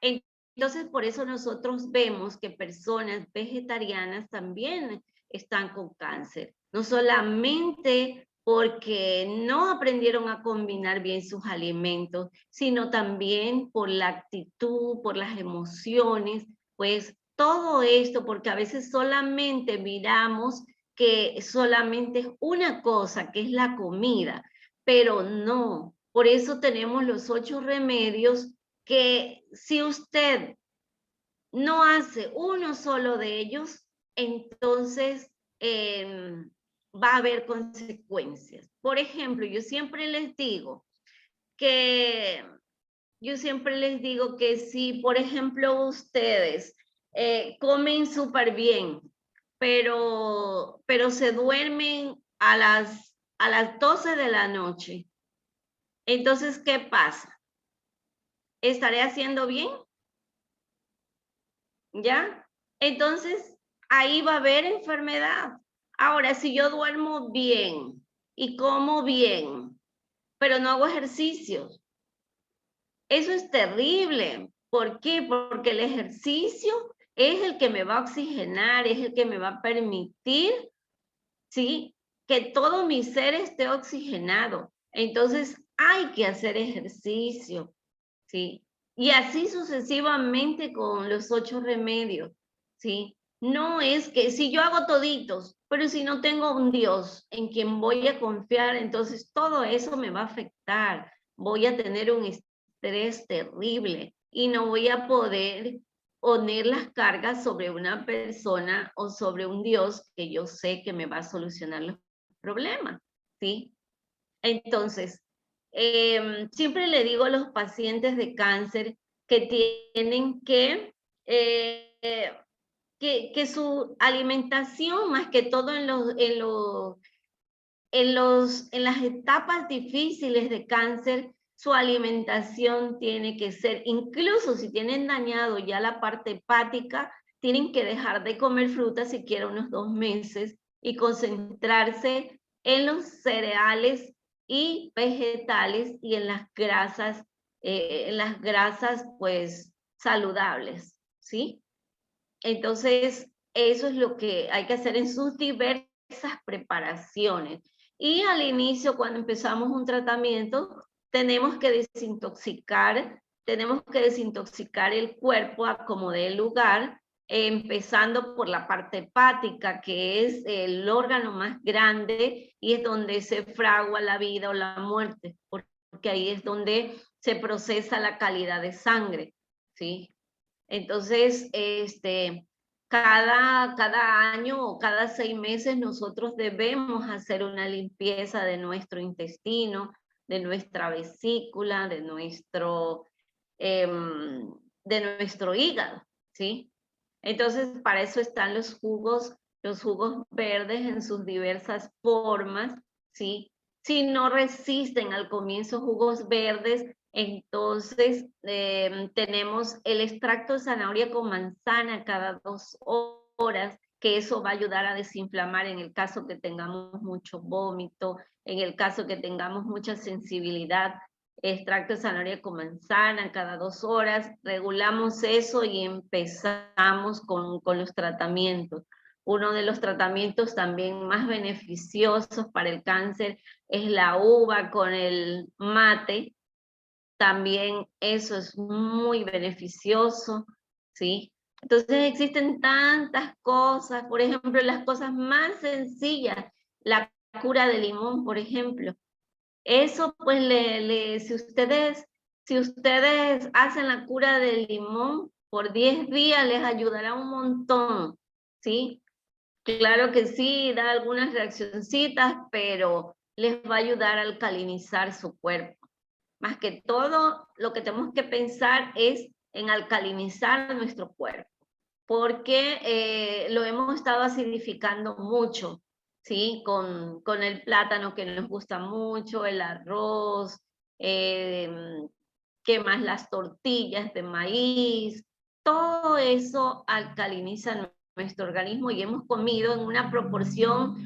Entonces, por eso nosotros vemos que personas vegetarianas también están con cáncer. No solamente porque no aprendieron a combinar bien sus alimentos, sino también por la actitud, por las emociones, pues todo esto, porque a veces solamente miramos que solamente es una cosa, que es la comida, pero no. Por eso tenemos los 8 remedios que si usted no hace uno solo de ellos, entonces va a haber consecuencias. Por ejemplo, yo siempre les digo que si, por ejemplo, ustedes comen súper bien, pero se duermen a las 12 de la noche, entonces, ¿qué pasa? ¿Estaré haciendo bien? ¿Ya? Entonces, ahí va a haber enfermedad. Ahora, si yo duermo bien y como bien, pero no hago ejercicios, eso es terrible. ¿Por qué? Porque el ejercicio es el que me va a oxigenar, es el que me va a permitir, ¿sí?, que todo mi ser esté oxigenado. Entonces, hay que hacer ejercicio, ¿sí? Y así sucesivamente con los 8 remedios, ¿sí? No es que si yo hago toditos, pero si no tengo un Dios en quien voy a confiar, entonces todo eso me va a afectar. Voy a tener un estrés terrible y no voy a poder poner las cargas sobre una persona o sobre un Dios que yo sé que me va a solucionar los problemas, ¿sí? Entonces, siempre le digo a los pacientes de cáncer que tienen que su alimentación, más que todo en las etapas difíciles de cáncer, su alimentación tiene que ser, incluso si tienen dañado ya la parte hepática, tienen que dejar de comer frutas siquiera unos 2 meses y concentrarse en los cereales y vegetales y en las grasas pues saludables, ¿sí? Entonces, eso es lo que hay que hacer en sus diversas preparaciones. Y al inicio, cuando empezamos un tratamiento, tenemos que desintoxicar el cuerpo a como dé lugar, empezando por la parte hepática, que es el órgano más grande y es donde se fragua la vida o la muerte, porque ahí es donde se procesa la calidad de sangre, ¿sí? Entonces, cada año o cada 6 meses nosotros debemos hacer una limpieza de nuestro intestino, de nuestra vesícula, de nuestro hígado, ¿sí? Entonces, para eso están los jugos verdes en sus diversas formas, ¿sí? Si no resisten al comienzo jugos verdes, entonces tenemos el extracto de zanahoria con manzana cada 2 horas, que eso va a ayudar a desinflamar en el caso que tengamos mucho vómito, en el caso que tengamos mucha sensibilidad. Extracto de zanahoria con manzana cada 2 horas, regulamos eso y empezamos con los tratamientos. Uno de los tratamientos también más beneficiosos para el cáncer es la uva con el mate. También eso es muy beneficioso, ¿sí? Entonces existen tantas cosas, por ejemplo, las cosas más sencillas, la cura de limón, por ejemplo. Eso, pues, si ustedes hacen la cura del limón por 10 días, les ayudará un montón, ¿sí? Claro que sí, da algunas reaccioncitas, pero les va a ayudar a alcalinizar su cuerpo. Más que todo, lo que tenemos que pensar es en alcalinizar nuestro cuerpo, porque lo hemos estado acidificando mucho, ¿sí? Con el plátano que nos gusta mucho, el arroz, ¿qué más? Las tortillas de maíz, todo eso alcaliniza nuestro organismo y hemos comido en una proporción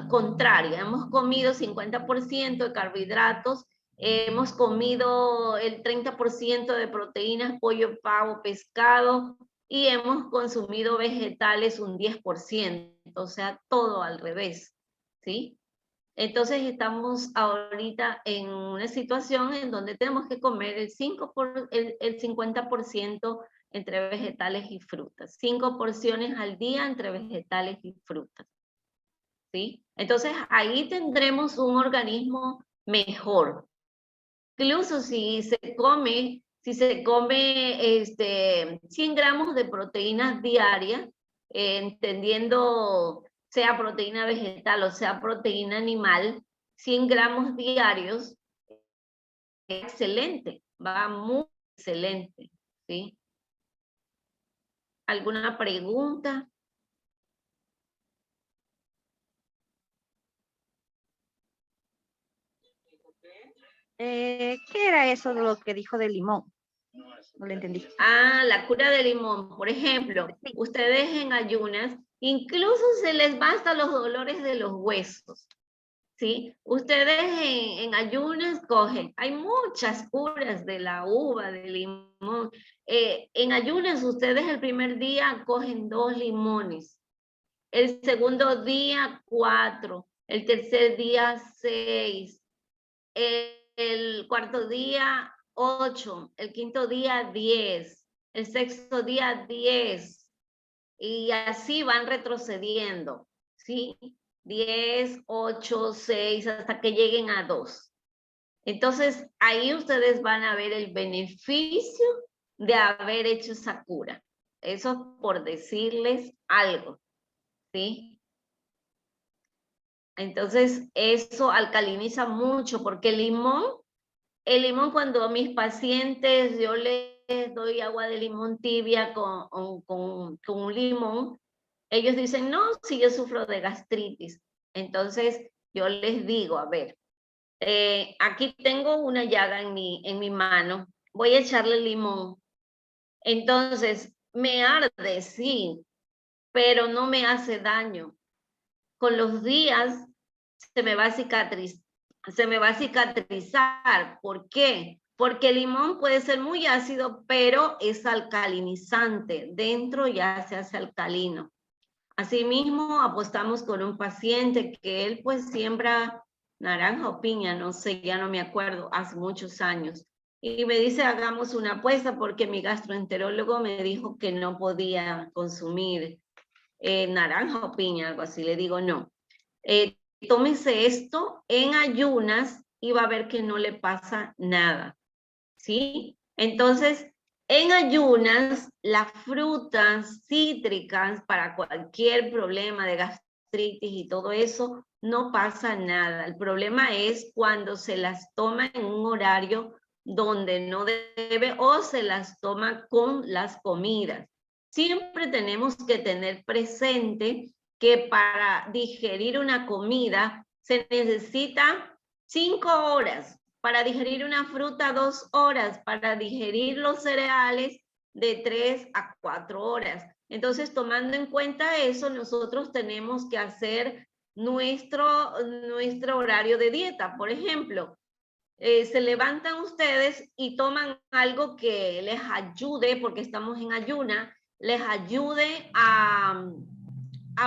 contraria. Hemos comido 50% de carbohidratos, hemos comido el 30% de proteínas, pollo, pavo, pescado, y hemos consumido vegetales un 10%, o sea, todo al revés, ¿sí? Entonces estamos ahorita en una situación en donde tenemos que comer el 50% entre vegetales y frutas. 5 porciones al día entre vegetales y frutas, ¿sí? Entonces ahí tendremos un organismo mejor. Incluso si se come 100 gramos de proteínas diarias, entendiendo sea proteína vegetal o sea proteína animal, 100 gramos diarios, es excelente, va muy excelente, ¿sí? ¿Alguna pregunta? ¿Qué era eso de lo que dijo del limón? No lo entendí. Ah, la cura de limón. Por ejemplo, Sí. ustedes en ayunas, incluso se les basta los dolores de los huesos, ¿sí? Ustedes en ayunas cogen, hay muchas curas de la uva, del limón. En ayunas ustedes el primer día cogen 2 limones, el segundo día 4, el tercer día 6, el cuarto día 8, el quinto día 10, el sexto día 10, y así van retrocediendo, ¿sí? 10, 8, 6, hasta que lleguen a 2. Entonces, ahí ustedes van a ver el beneficio de haber hecho esa cura. Eso por decirles algo, ¿sí? Entonces, eso alcaliniza mucho, porque el limón cuando a mis pacientes yo les doy agua de limón tibia con un limón, ellos dicen, no, si yo sufro de gastritis. Entonces, yo les digo, a ver, aquí tengo una llaga en mi mano, voy a echarle limón. Entonces, me arde, sí, pero no me hace daño. Con los días se me va se me va a cicatrizar. ¿Por qué? Porque el limón puede ser muy ácido, pero es alcalinizante. Dentro ya se hace alcalino. Asimismo, apostamos con un paciente que él pues siembra naranja o piña, no sé, ya no me acuerdo, hace muchos años. Y me dice, hagamos una apuesta porque mi gastroenterólogo me dijo que no podía consumir naranja o piña, algo así. Le digo, no. Tómese esto en ayunas y va a ver que no le pasa nada, ¿sí? Entonces, en ayunas, las frutas cítricas para cualquier problema de gastritis y todo eso, no pasa nada. El problema es cuando se las toma en un horario donde no debe o se las toma con las comidas. Siempre tenemos que tener presente que para digerir una comida se necesita 5 horas, para digerir una fruta 2 horas, para digerir los cereales de 3 a 4 horas. Entonces, tomando en cuenta eso, nosotros tenemos que hacer nuestro horario de dieta. Por ejemplo, se levantan ustedes y toman algo que les ayude, porque estamos en ayuna, les ayude a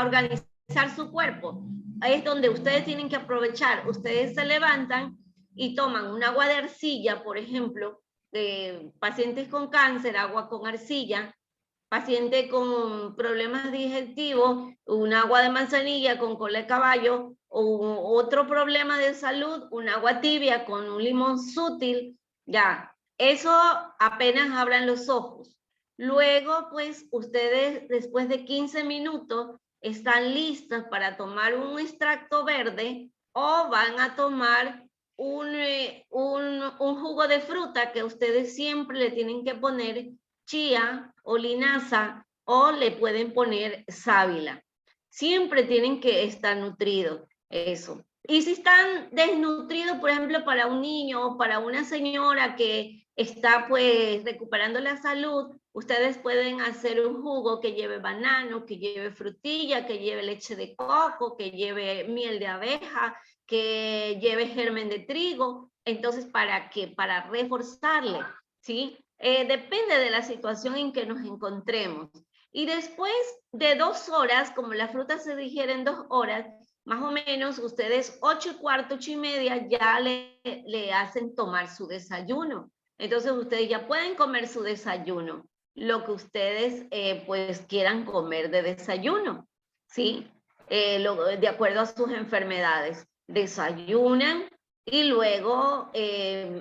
organizar su cuerpo. Ahí es donde ustedes tienen que aprovechar. Ustedes se levantan y toman un agua de arcilla, por ejemplo, de pacientes con cáncer, agua con arcilla, paciente con problemas digestivos, un agua de manzanilla con cola de caballo, o otro problema de salud, un agua tibia con un limón sutil, ya, eso apenas abran los ojos. Luego, pues, ustedes después de 15 minutos están listas para tomar un extracto verde o van a tomar un jugo de fruta que ustedes siempre le tienen que poner chía o linaza o le pueden poner sábila. Siempre tienen que estar nutridos, eso. Y si están desnutridos, por ejemplo, para un niño o para una señora que está pues recuperando la salud, ustedes pueden hacer un jugo que lleve banano, que lleve frutilla, que lleve leche de coco, que lleve miel de abeja, que lleve germen de trigo. Entonces, ¿para qué? Para reforzarle, ¿sí? Depende de la situación en que nos encontremos. Y después de 2 horas, como la fruta se digiere en 2 horas, más o menos ustedes 8:15, 8:30 ya le hacen tomar su desayuno. Entonces ustedes ya pueden comer su desayuno, lo que ustedes pues quieran comer de desayuno, ¿sí? De acuerdo a sus enfermedades. Desayunan y luego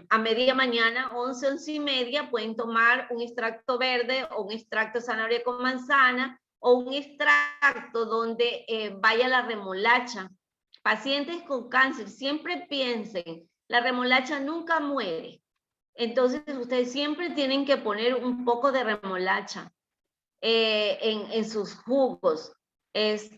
a media mañana, 11, 11:30, pueden tomar un extracto verde o un extracto de zanahoria con manzana o un extracto donde vaya la remolacha. Pacientes con cáncer, siempre piensen, la remolacha nunca muere. Entonces, ustedes siempre tienen que poner un poco de remolacha en sus jugos. Es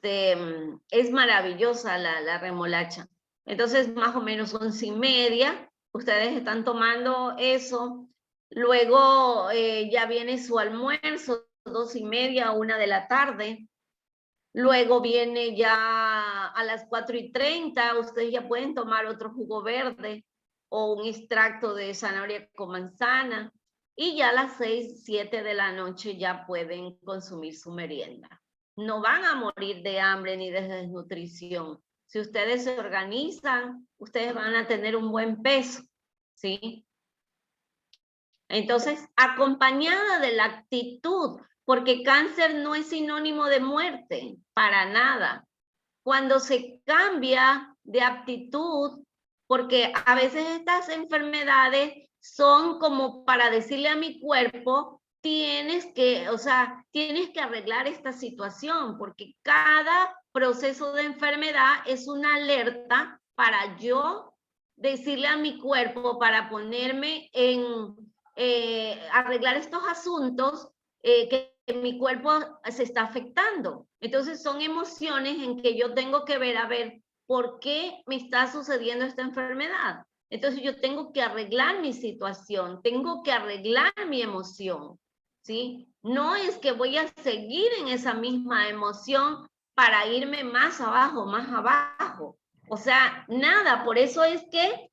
maravillosa la remolacha. Entonces, más o menos 11:30, ustedes están tomando eso. Luego ya viene su almuerzo, 2:30, 1 de la tarde. Luego viene ya a las 4:30, ustedes ya pueden tomar otro jugo verde o un extracto de zanahoria con manzana. Y ya a las 6, 7 de la noche ya pueden consumir su merienda. No van a morir de hambre ni de desnutrición. Si ustedes se organizan, ustedes van a tener un buen peso, ¿sí? Entonces, acompañada de la actitud, porque cáncer no es sinónimo de muerte, para nada. Cuando se cambia de actitud, porque a veces estas enfermedades son como para decirle a mi cuerpo, tienes que arreglar esta situación, porque cada proceso de enfermedad es una alerta para yo decirle a mi cuerpo, para ponerme en arreglar estos asuntos que mi cuerpo se está afectando. Entonces son emociones en que yo tengo que ver, a ver, ¿por qué me está sucediendo esta enfermedad? Entonces yo tengo que arreglar mi situación, tengo que arreglar mi emoción, ¿sí? No es que voy a seguir en esa misma emoción para irme más abajo, O sea, nada, por eso es que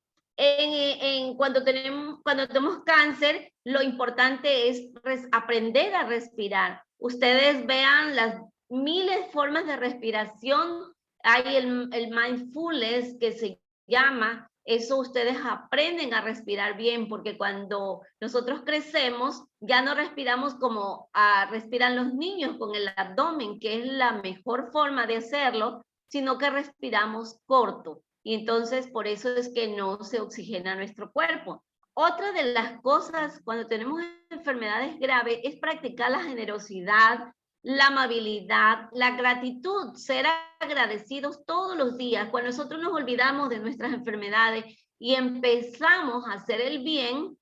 cuando tenemos cáncer, lo importante es aprender a respirar. Ustedes vean las miles de formas de respiración. Hay el mindfulness que se llama, eso ustedes aprenden a respirar bien, porque cuando nosotros crecemos, ya no respiramos como respiran los niños con el abdomen, que es la mejor forma de hacerlo, sino que respiramos corto. Y entonces por eso es que no se oxigena nuestro cuerpo. Otra de las cosas cuando tenemos enfermedades graves es practicar la generosidad, la amabilidad, la gratitud, ser agradecidos todos los días. Cuando nosotros nos olvidamos de nuestras enfermedades y empezamos a hacer el bien,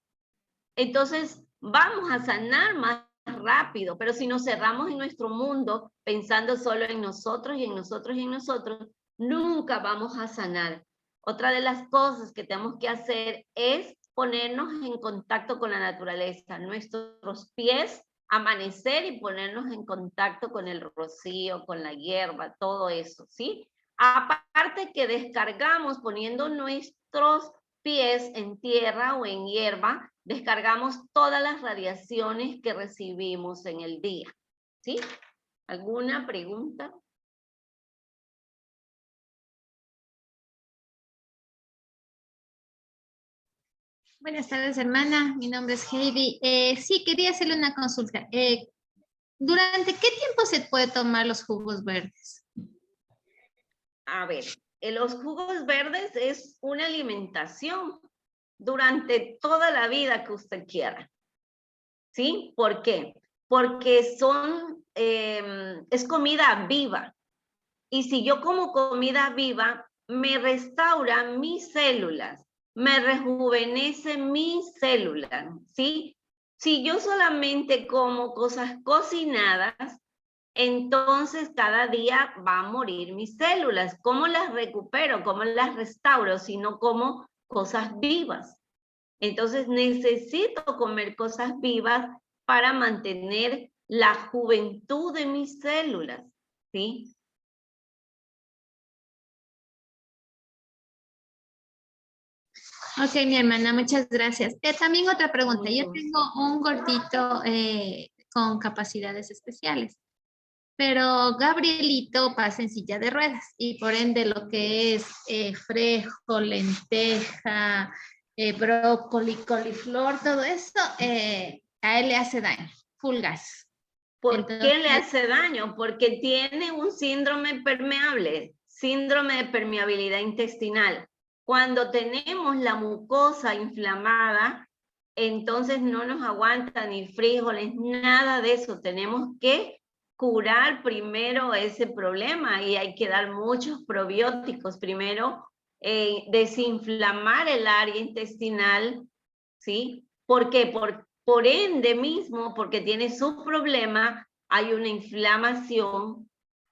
entonces vamos a sanar más rápido, pero si nos cerramos en nuestro mundo pensando solo en nosotros y en nosotros y en nosotros, nunca vamos a sanar. Otra de las cosas que tenemos que hacer es ponernos en contacto con la naturaleza, nuestros pies, amanecer y ponernos en contacto con el rocío, con la hierba, todo eso, ¿sí? Aparte que descargamos poniendo nuestros pies en tierra o en hierba, descargamos todas las radiaciones que recibimos en el día. ¿Sí? ¿Alguna pregunta? Buenas tardes, hermana. Mi nombre es Heidi. Sí, quería hacerle una consulta. ¿Durante qué tiempo se puede tomar los jugos verdes? A ver, los jugos verdes es una alimentación durante toda la vida que usted quiera. ¿Sí? ¿Por qué? Porque es comida viva. Y si yo como comida viva, me restaura mis células, me rejuvenece mis células, ¿sí? Si yo solamente como cosas cocinadas, entonces cada día va a morir mis células. ¿Cómo las recupero? ¿Cómo las restauro? Si no como cosas vivas. Entonces necesito comer cosas vivas para mantener la juventud de mis células, ¿sí? Ok, mi hermana, muchas gracias. También otra pregunta. Yo tengo un gordito con capacidades especiales, pero Gabrielito pasa en silla de ruedas y por ende lo que es frejo, lenteja, brócoli, coliflor, todo eso a él le hace daño, full gas. ¿Por qué le hace daño? Porque tiene un síndrome permeable, síndrome de permeabilidad intestinal. Cuando tenemos la mucosa inflamada, entonces no nos aguanta ni frijoles, nada de eso. Tenemos que curar primero ese problema y hay que dar muchos probióticos. Primero, desinflamar el área intestinal, ¿sí? ¿Por qué? Por ende mismo, porque tiene su problema, hay una inflamación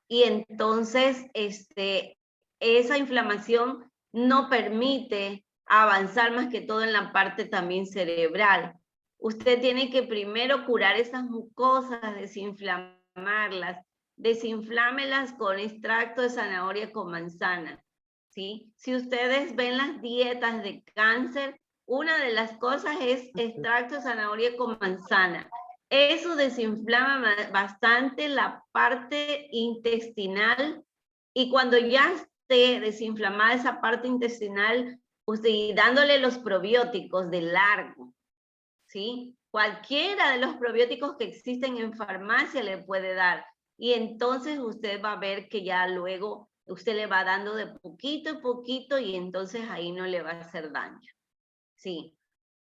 y entonces esa inflamación no permite avanzar más que todo en la parte también cerebral. Usted tiene que primero curar esas mucosas, desinflamarlas, desinflámelas con extracto de zanahoria con manzana, ¿sí? Si ustedes ven las dietas de cáncer, una de las cosas es extracto de zanahoria con manzana. Eso desinflama bastante la parte intestinal y cuando ya esté desinflamada esa parte intestinal, usted dándole los probióticos de largo, ¿sí? Cualquiera de los probióticos que existen en farmacia le puede dar. Y entonces usted va a ver que ya luego usted le va dando de poquito en poquito y entonces ahí no le va a hacer daño. Sí,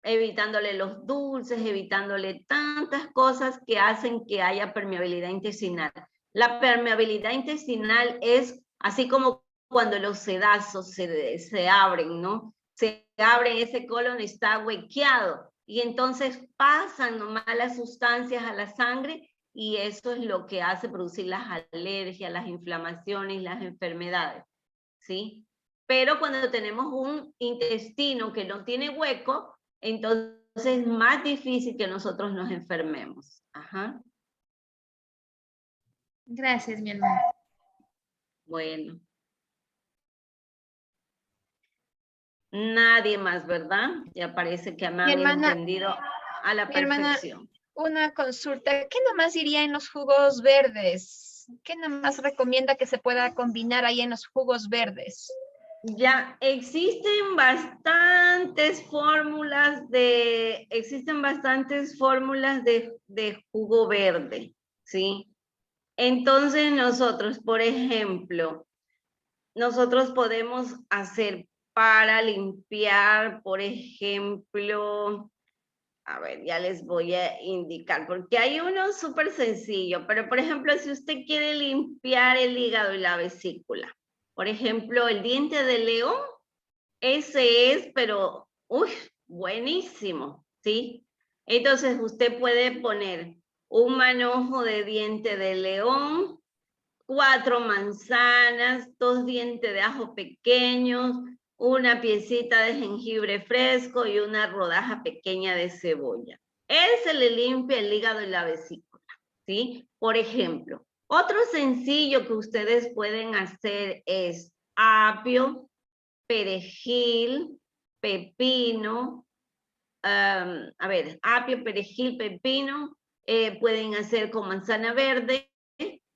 evitándole los dulces, evitándole tantas cosas que hacen que haya permeabilidad intestinal. La permeabilidad intestinal es así como cuando los sedazos se abren, ¿no? Se abre ese colon, está huequeado y entonces pasan nomás las sustancias a la sangre y eso es lo que hace producir las alergias, las inflamaciones, las enfermedades, ¿sí? Pero cuando tenemos un intestino que no tiene hueco, entonces es más difícil que nosotros nos enfermemos. Ajá. Gracias, mi hermana. Bueno. Nadie más, ¿verdad? Ya parece que me han hermana- entendido a la mi hermana- perfección. Una consulta. ¿Qué nomás iría en los jugos verdes? ¿Qué nomás recomienda que se pueda combinar ahí en los jugos verdes? Ya existen bastantes fórmulas de jugo verde, ¿sí? Entonces nosotros, por ejemplo, nosotros podemos hacer para limpiar, por ejemplo, a ver, ya les voy a indicar, porque hay uno súper sencillo, pero por ejemplo, si usted quiere limpiar el hígado y la vesícula, por ejemplo, el diente de león, ese es, pero, uy, buenísimo, ¿sí? Entonces usted puede poner un manojo de diente de león, 4 manzanas, 2 dientes de ajo pequeños, una piecita de jengibre fresco y una rodaja pequeña de cebolla. Él se le limpia el hígado y la vesícula, ¿sí? Por ejemplo, otro sencillo que ustedes pueden hacer es apio, perejil, pepino, apio, perejil, pepino, pueden hacer con manzana verde,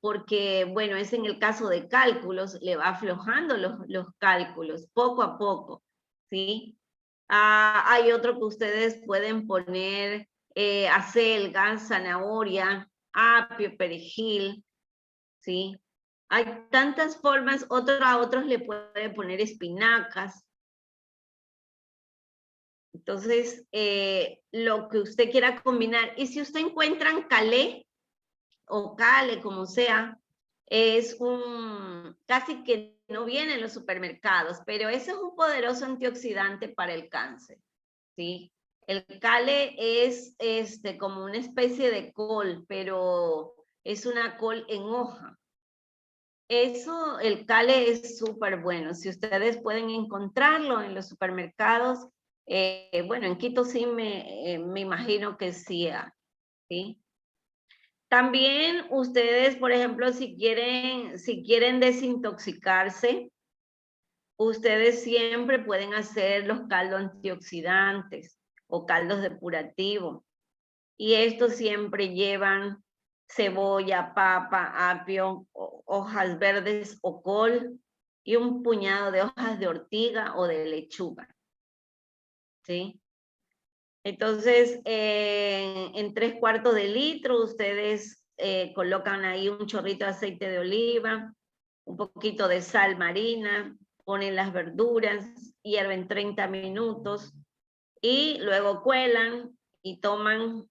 porque, bueno, es en el caso de cálculos, le va aflojando los cálculos poco a poco, ¿sí? Hay otro que ustedes pueden poner acelga, zanahoria, apio, perejil, ¿sí? Hay tantas formas, a otros le pueden poner espinacas. Entonces, lo que usted quiera combinar. Y si usted encuentra calé, o cale, como sea, es casi que no viene en los supermercados, pero ese es un poderoso antioxidante para el cáncer, ¿sí? El cale es como una especie de col, pero es una col en hoja. Eso, el cale es súper bueno. Si ustedes pueden encontrarlo en los supermercados, bueno, en Quito sí me imagino que sí, ¿sí? También ustedes, por ejemplo, si quieren desintoxicarse, ustedes siempre pueden hacer los caldos antioxidantes o caldos depurativos. Y estos siempre llevan cebolla, papa, apio, hojas verdes o col y un puñado de hojas de ortiga o de lechuga. ¿Sí? Entonces, en 3/4 de litro, ustedes colocan ahí un chorrito de aceite de oliva, un poquito de sal marina, ponen las verduras, hierven 30 minutos y luego cuelan y toman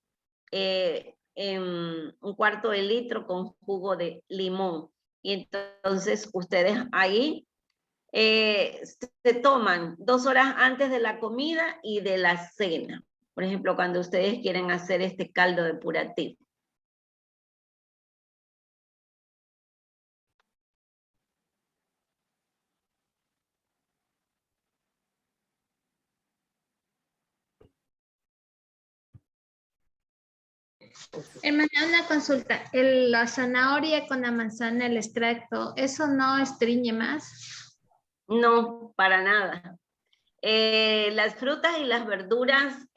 en 1/4 de litro con jugo de limón. Y entonces ustedes ahí se toman 2 horas antes de la comida y de la cena. Por ejemplo, cuando ustedes quieren hacer este caldo depurativo. Hermana, una consulta. La zanahoria con la manzana, el extracto, ¿eso no estreñe más? No, para nada. Las frutas y las verduras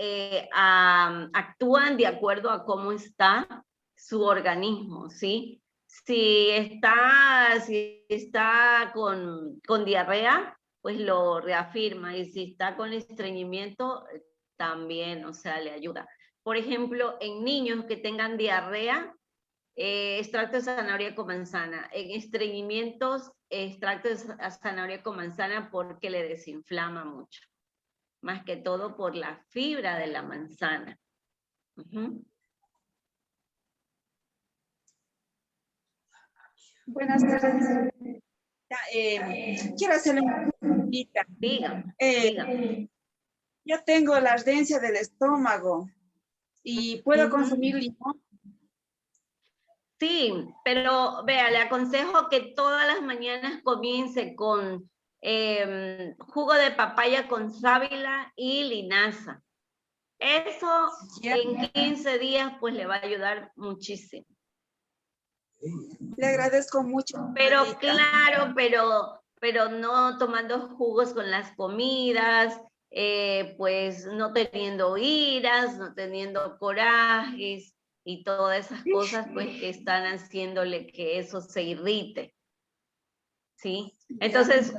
actúan de acuerdo a cómo está su organismo, ¿sí? Si está con diarrea, pues lo reafirma, y si está con estreñimiento, también, o sea, le ayuda. Por ejemplo, en niños que tengan diarrea, extracto de zanahoria con manzana. En estreñimientos, extracto de zanahoria con manzana porque le desinflama mucho. Más que todo por la fibra de la manzana. Buenas tardes. Quiero hacerle una preguntita. Dígame. Yo tengo la ardencia del estómago y puedo consumir limón. Sí, pero vea, le aconsejo que todas las mañanas comience con jugo de papaya con sábila y linaza. Eso en 15 días pues le va a ayudar muchísimo. Le agradezco mucho. Pero claro, pero pero no tomando jugos con las comidas, pues no teniendo iras, no teniendo corajes y todas esas cosas pues que están haciéndole que eso se irrite. ¿Sí? Entonces,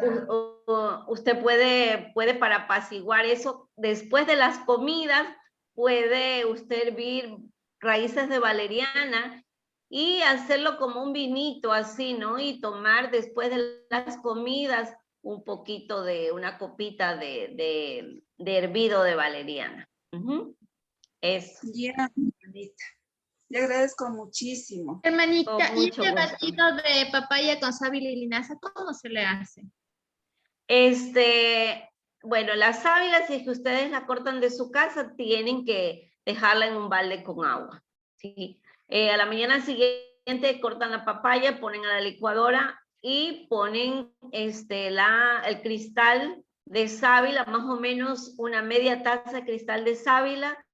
usted puede para apaciguar eso, después de las comidas, puede usted hervir raíces de valeriana y hacerlo como un vinito así, ¿no? Y tomar después de las comidas un poquito de una copita de hervido de valeriana. Eso. Ya, hermanita. Le agradezco muchísimo. Hermanita, Con ¿y mucho este gusto. batido de papaya con sábila y linaza, cómo se le hace? Bueno, la sábila, si es que ustedes la cortan de su casa, tienen que dejarla en un balde con agua. ¿Sí? A la mañana siguiente cortan la papaya, ponen a la licuadora y ponen el cristal de sábila, más o menos una media taza de cristal de sábila,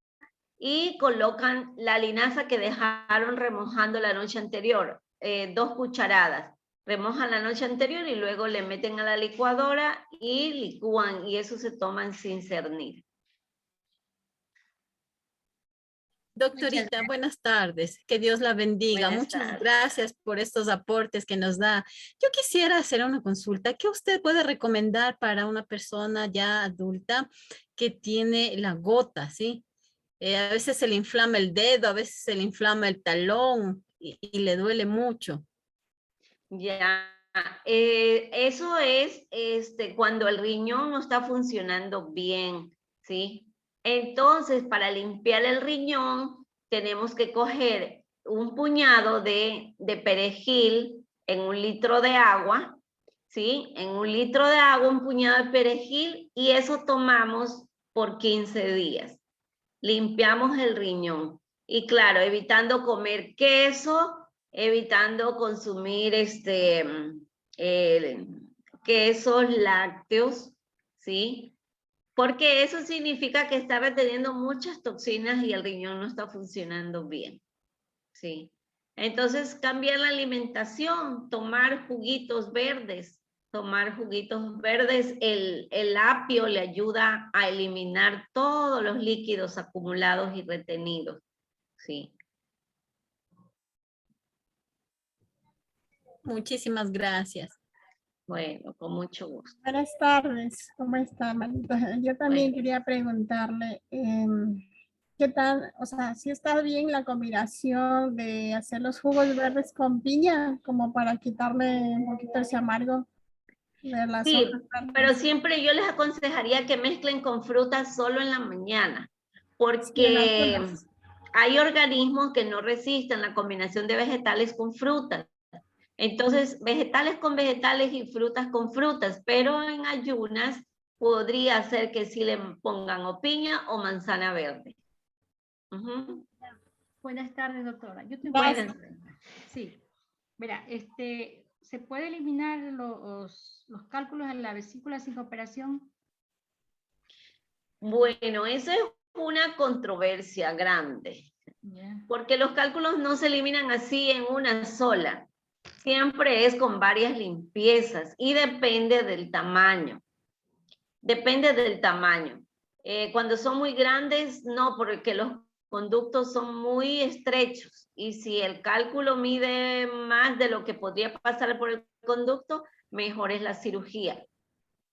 y colocan la linaza que dejaron remojando la noche anterior, 2 cucharadas. Remojan la noche anterior y luego le meten a la licuadora y licúan, y eso se toman sin cernir. Doctorita, buenas tardes. Que Dios la bendiga. Buenas Muchas tardes. gracias por estos aportes que nos da. Yo quisiera hacer una consulta. ¿Qué usted puede recomendar para una persona ya adulta que tiene la gota, sí? A veces se le inflama el dedo, a veces se le inflama el talón y le duele mucho. Ya, eso es cuando el riñón no está funcionando bien, ¿sí? Entonces, para limpiar el riñón, tenemos que coger un puñado de perejil en 1 litro de agua, ¿sí? En 1 litro de agua, un puñado de perejil, y eso tomamos por 15 días. Limpiamos el riñón. Y claro, evitando comer queso, evitando consumir quesos lácteos, ¿sí? Porque eso significa que está reteniendo muchas toxinas y el riñón no está funcionando bien, ¿sí? Entonces, cambiar la alimentación, tomar juguitos verdes, el apio le ayuda a eliminar todos los líquidos acumulados y retenidos, ¿sí? Muchísimas gracias. Bueno, con mucho gusto. Buenas tardes, ¿cómo está, manita? Yo también Bueno. quería preguntarle, ¿qué tal, o sea, si está bien la combinación de hacer los jugos verdes con piña, como para quitarle un poquito ese amargo de las Sí, hojas verdes? pero siempre yo les aconsejaría que mezclen con frutas solo en la mañana, Sí, en porque algunas. hay organismos que no resisten la combinación de vegetales con frutas. Entonces, vegetales con vegetales y frutas con frutas, pero en ayunas podría ser que sí le pongan o piña o manzana verde. Buenas tardes, doctora. Yo tengo Buenas. Sí. Mira, ¿se puede eliminar los cálculos en la vesícula sin operación? Bueno, eso es una controversia grande, porque los cálculos no se eliminan así en una sola. Siempre es con varias limpiezas y depende del tamaño. Depende del tamaño. Cuando son muy grandes, no, porque los conductos son muy estrechos y si el cálculo mide más de lo que podría pasar por el conducto, mejor es la cirugía.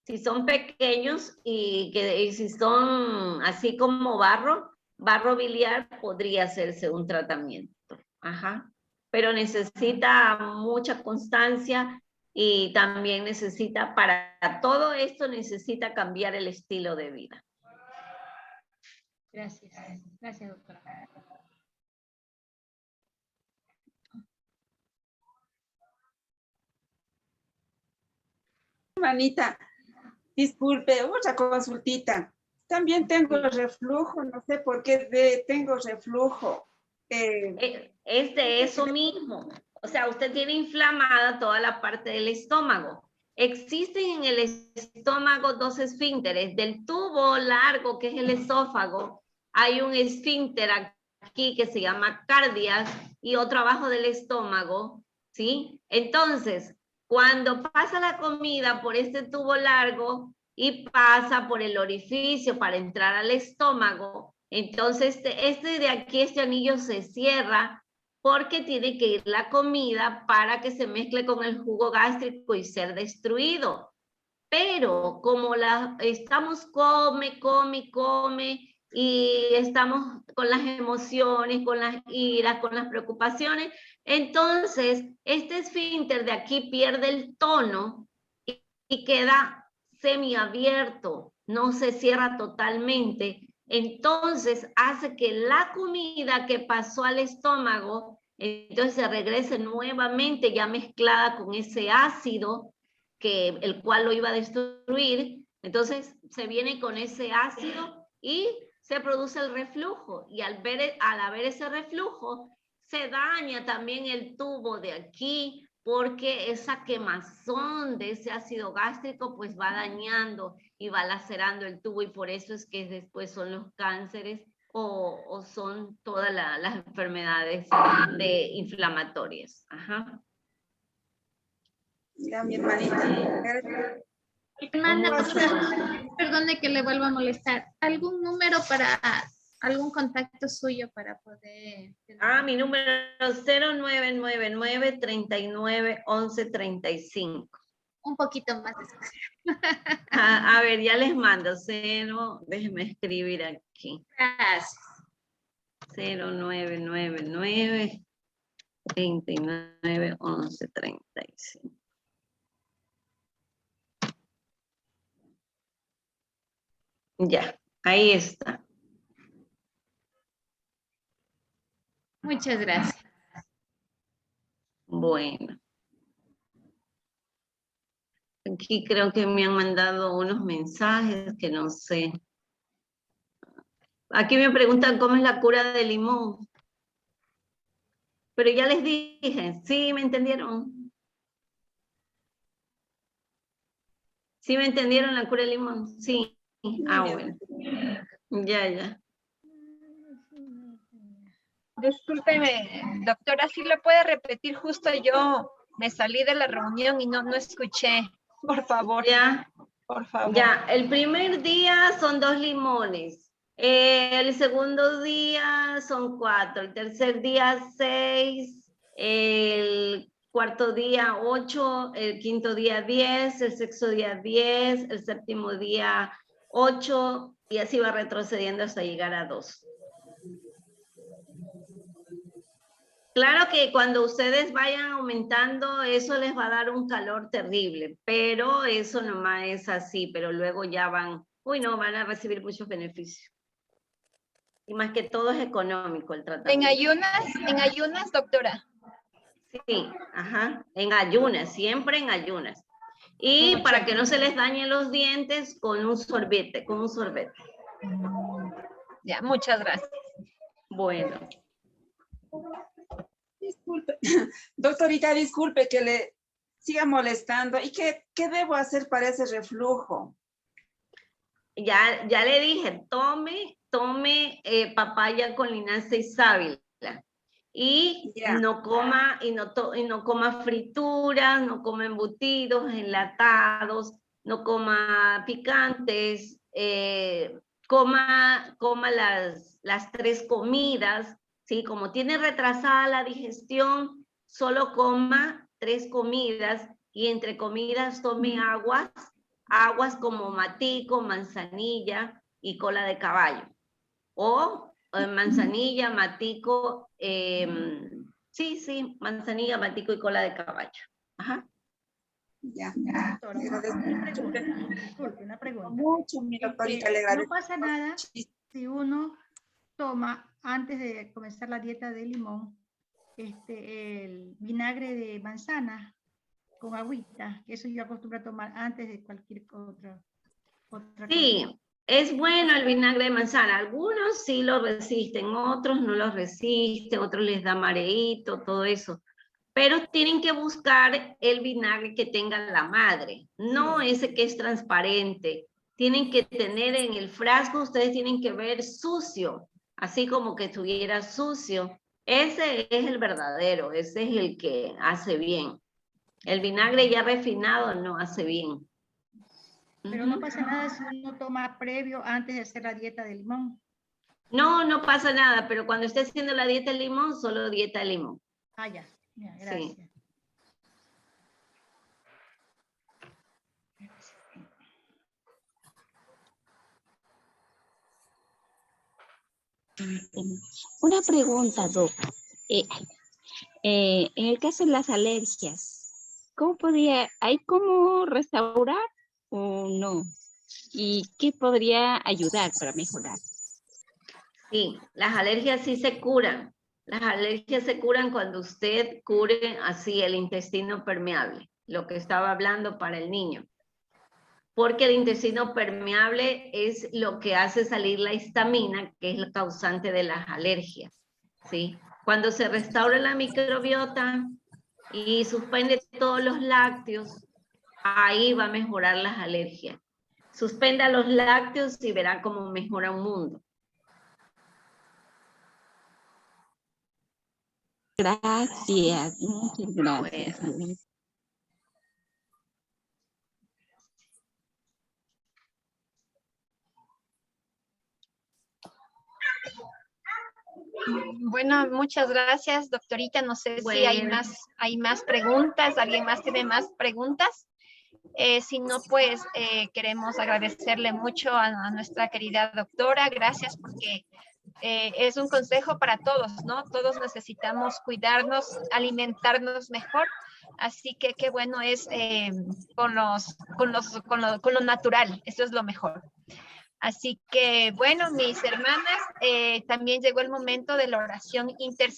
Si son pequeños y si son así como barro biliar, podría hacerse un tratamiento. Ajá. Pero necesita mucha constancia y también necesita, para todo esto, necesita cambiar el estilo de vida. Gracias. Gracias, doctora. Hermanita, disculpe, otra consultita. También tengo reflujo, no sé por qué tengo reflujo. Es de eso mismo. O sea, usted tiene inflamada toda la parte del estómago. Existen en el estómago 2 esfínteres. Del tubo largo, que es el esófago, hay un esfínter aquí que se llama cardias y otro abajo del estómago, ¿sí? Entonces, Cuando pasa la comida por este tubo largo y pasa por el orificio para entrar al estómago, entonces este de aquí, este anillo se cierra porque tiene que ir la comida para que se mezcle con el jugo gástrico y ser destruido. Pero como estamos come y estamos con las emociones, con las iras, con las preocupaciones, entonces este esfínter de aquí pierde el tono y queda semiabierto, no se cierra totalmente. Entonces hace que la comida que pasó al estómago, entonces se regrese nuevamente ya mezclada con ese ácido el cual lo iba a destruir. Entonces se viene con ese ácido y se produce el reflujo. Y al haber ese reflujo, se daña también el tubo de aquí, porque esa quemazón de ese ácido gástrico pues va dañando y va lacerando el tubo, y por eso es que después son los cánceres o son todas las enfermedades inflamatorias. Ajá. Ya, mi hermanita. Hermana, perdone que le vuelva a molestar. ¿Algún número para algún contacto suyo para poder? Mi número es 0999-391135. Un poquito más despacio. A ver, ya les mando. Déjenme escribir aquí. Gracias. 0999-391135. Ya, ahí está. Muchas gracias. Bueno. Aquí creo que me han mandado unos mensajes que no sé. Aquí me preguntan cómo es la cura del limón. Pero ya les dije, ¿sí me entendieron? ¿Sí me entendieron la cura del limón? Sí. Bueno. Ya. Discúlpeme, doctora, ¿sí lo puede repetir? Justo yo me salí de la reunión y no escuché. Por favor. Ya. Por favor. Ya, el primer día son 2 limones. El segundo día son 4. El tercer día 6. El cuarto día 8. El quinto día 10. El sexto día 10. El séptimo día 8. Y así va retrocediendo hasta llegar a 2. Claro que cuando ustedes vayan aumentando, eso les va a dar un calor terrible, pero eso nomás es así, pero luego ya van a recibir muchos beneficios. Y más que todo es económico el tratamiento. ¿En ayunas, doctora? Sí, ajá, en ayunas, siempre en ayunas. Y para que no se les dañen los dientes, con un sorbete. Ya, muchas gracias. Bueno. Disculpe, doctorita, disculpe que le siga molestando. ¿Y qué debo hacer para ese reflujo? Ya le dije, tome papaya con linaza y sábila. Y no coma frituras, no coma embutidos, enlatados, no coma picantes, coma las 3 comidas. ¿Sí? Como tiene retrasada la digestión, solo coma 3 comidas y entre comidas tome aguas como matico, manzanilla y cola de caballo. O manzanilla, matico, manzanilla, matico y cola de caballo. Ajá. Ya. Disculpe, una pregunta. Mucho, mi doctorita, le agradezco. No pasa nada si uno toma, antes de comenzar la dieta de limón, el vinagre de manzana con agüita, que eso yo acostumbro a tomar antes de cualquier otra sí, cosa. Es bueno el vinagre de manzana. Algunos sí lo resisten, otros no lo resisten, otros les da mareíto, todo eso. Pero tienen que buscar el vinagre que tenga la madre, no ese que es transparente. Tienen que tener en el frasco, ustedes tienen que ver sucio, así como que estuviera sucio. Ese es el verdadero, ese es el que hace bien. El vinagre ya refinado no hace bien. Pero no pasa nada si uno toma previo antes de hacer la dieta de limón. No, no pasa nada, pero cuando esté haciendo la dieta de limón, solo dieta de limón. Ah, ya, gracias. Sí. Una pregunta, Doc. En el caso de las alergias, ¿hay cómo restaurar o no? ¿Y qué podría ayudar para mejorar? Sí, las alergias sí se curan. Las alergias se curan cuando usted cure así el intestino permeable, lo que estaba hablando para el niño. Porque el intestino permeable es lo que hace salir la histamina, que es el causante de las alergias, ¿sí? Cuando se restaura la microbiota y suspende todos los lácteos, ahí va a mejorar las alergias. Suspenda los lácteos y verá cómo mejora un mundo. Gracias, muchas gracias. Bueno. Bueno, muchas gracias, doctorita. No sé si hay más preguntas. ¿Alguien más tiene más preguntas? Si no, pues queremos agradecerle mucho a nuestra querida doctora. Gracias porque es un consejo para todos, ¿no? Todos necesitamos cuidarnos, alimentarnos mejor. Así que qué bueno es con lo natural. Eso es lo mejor. Así que, bueno, mis hermanas, también llegó el momento de la oración intercesora.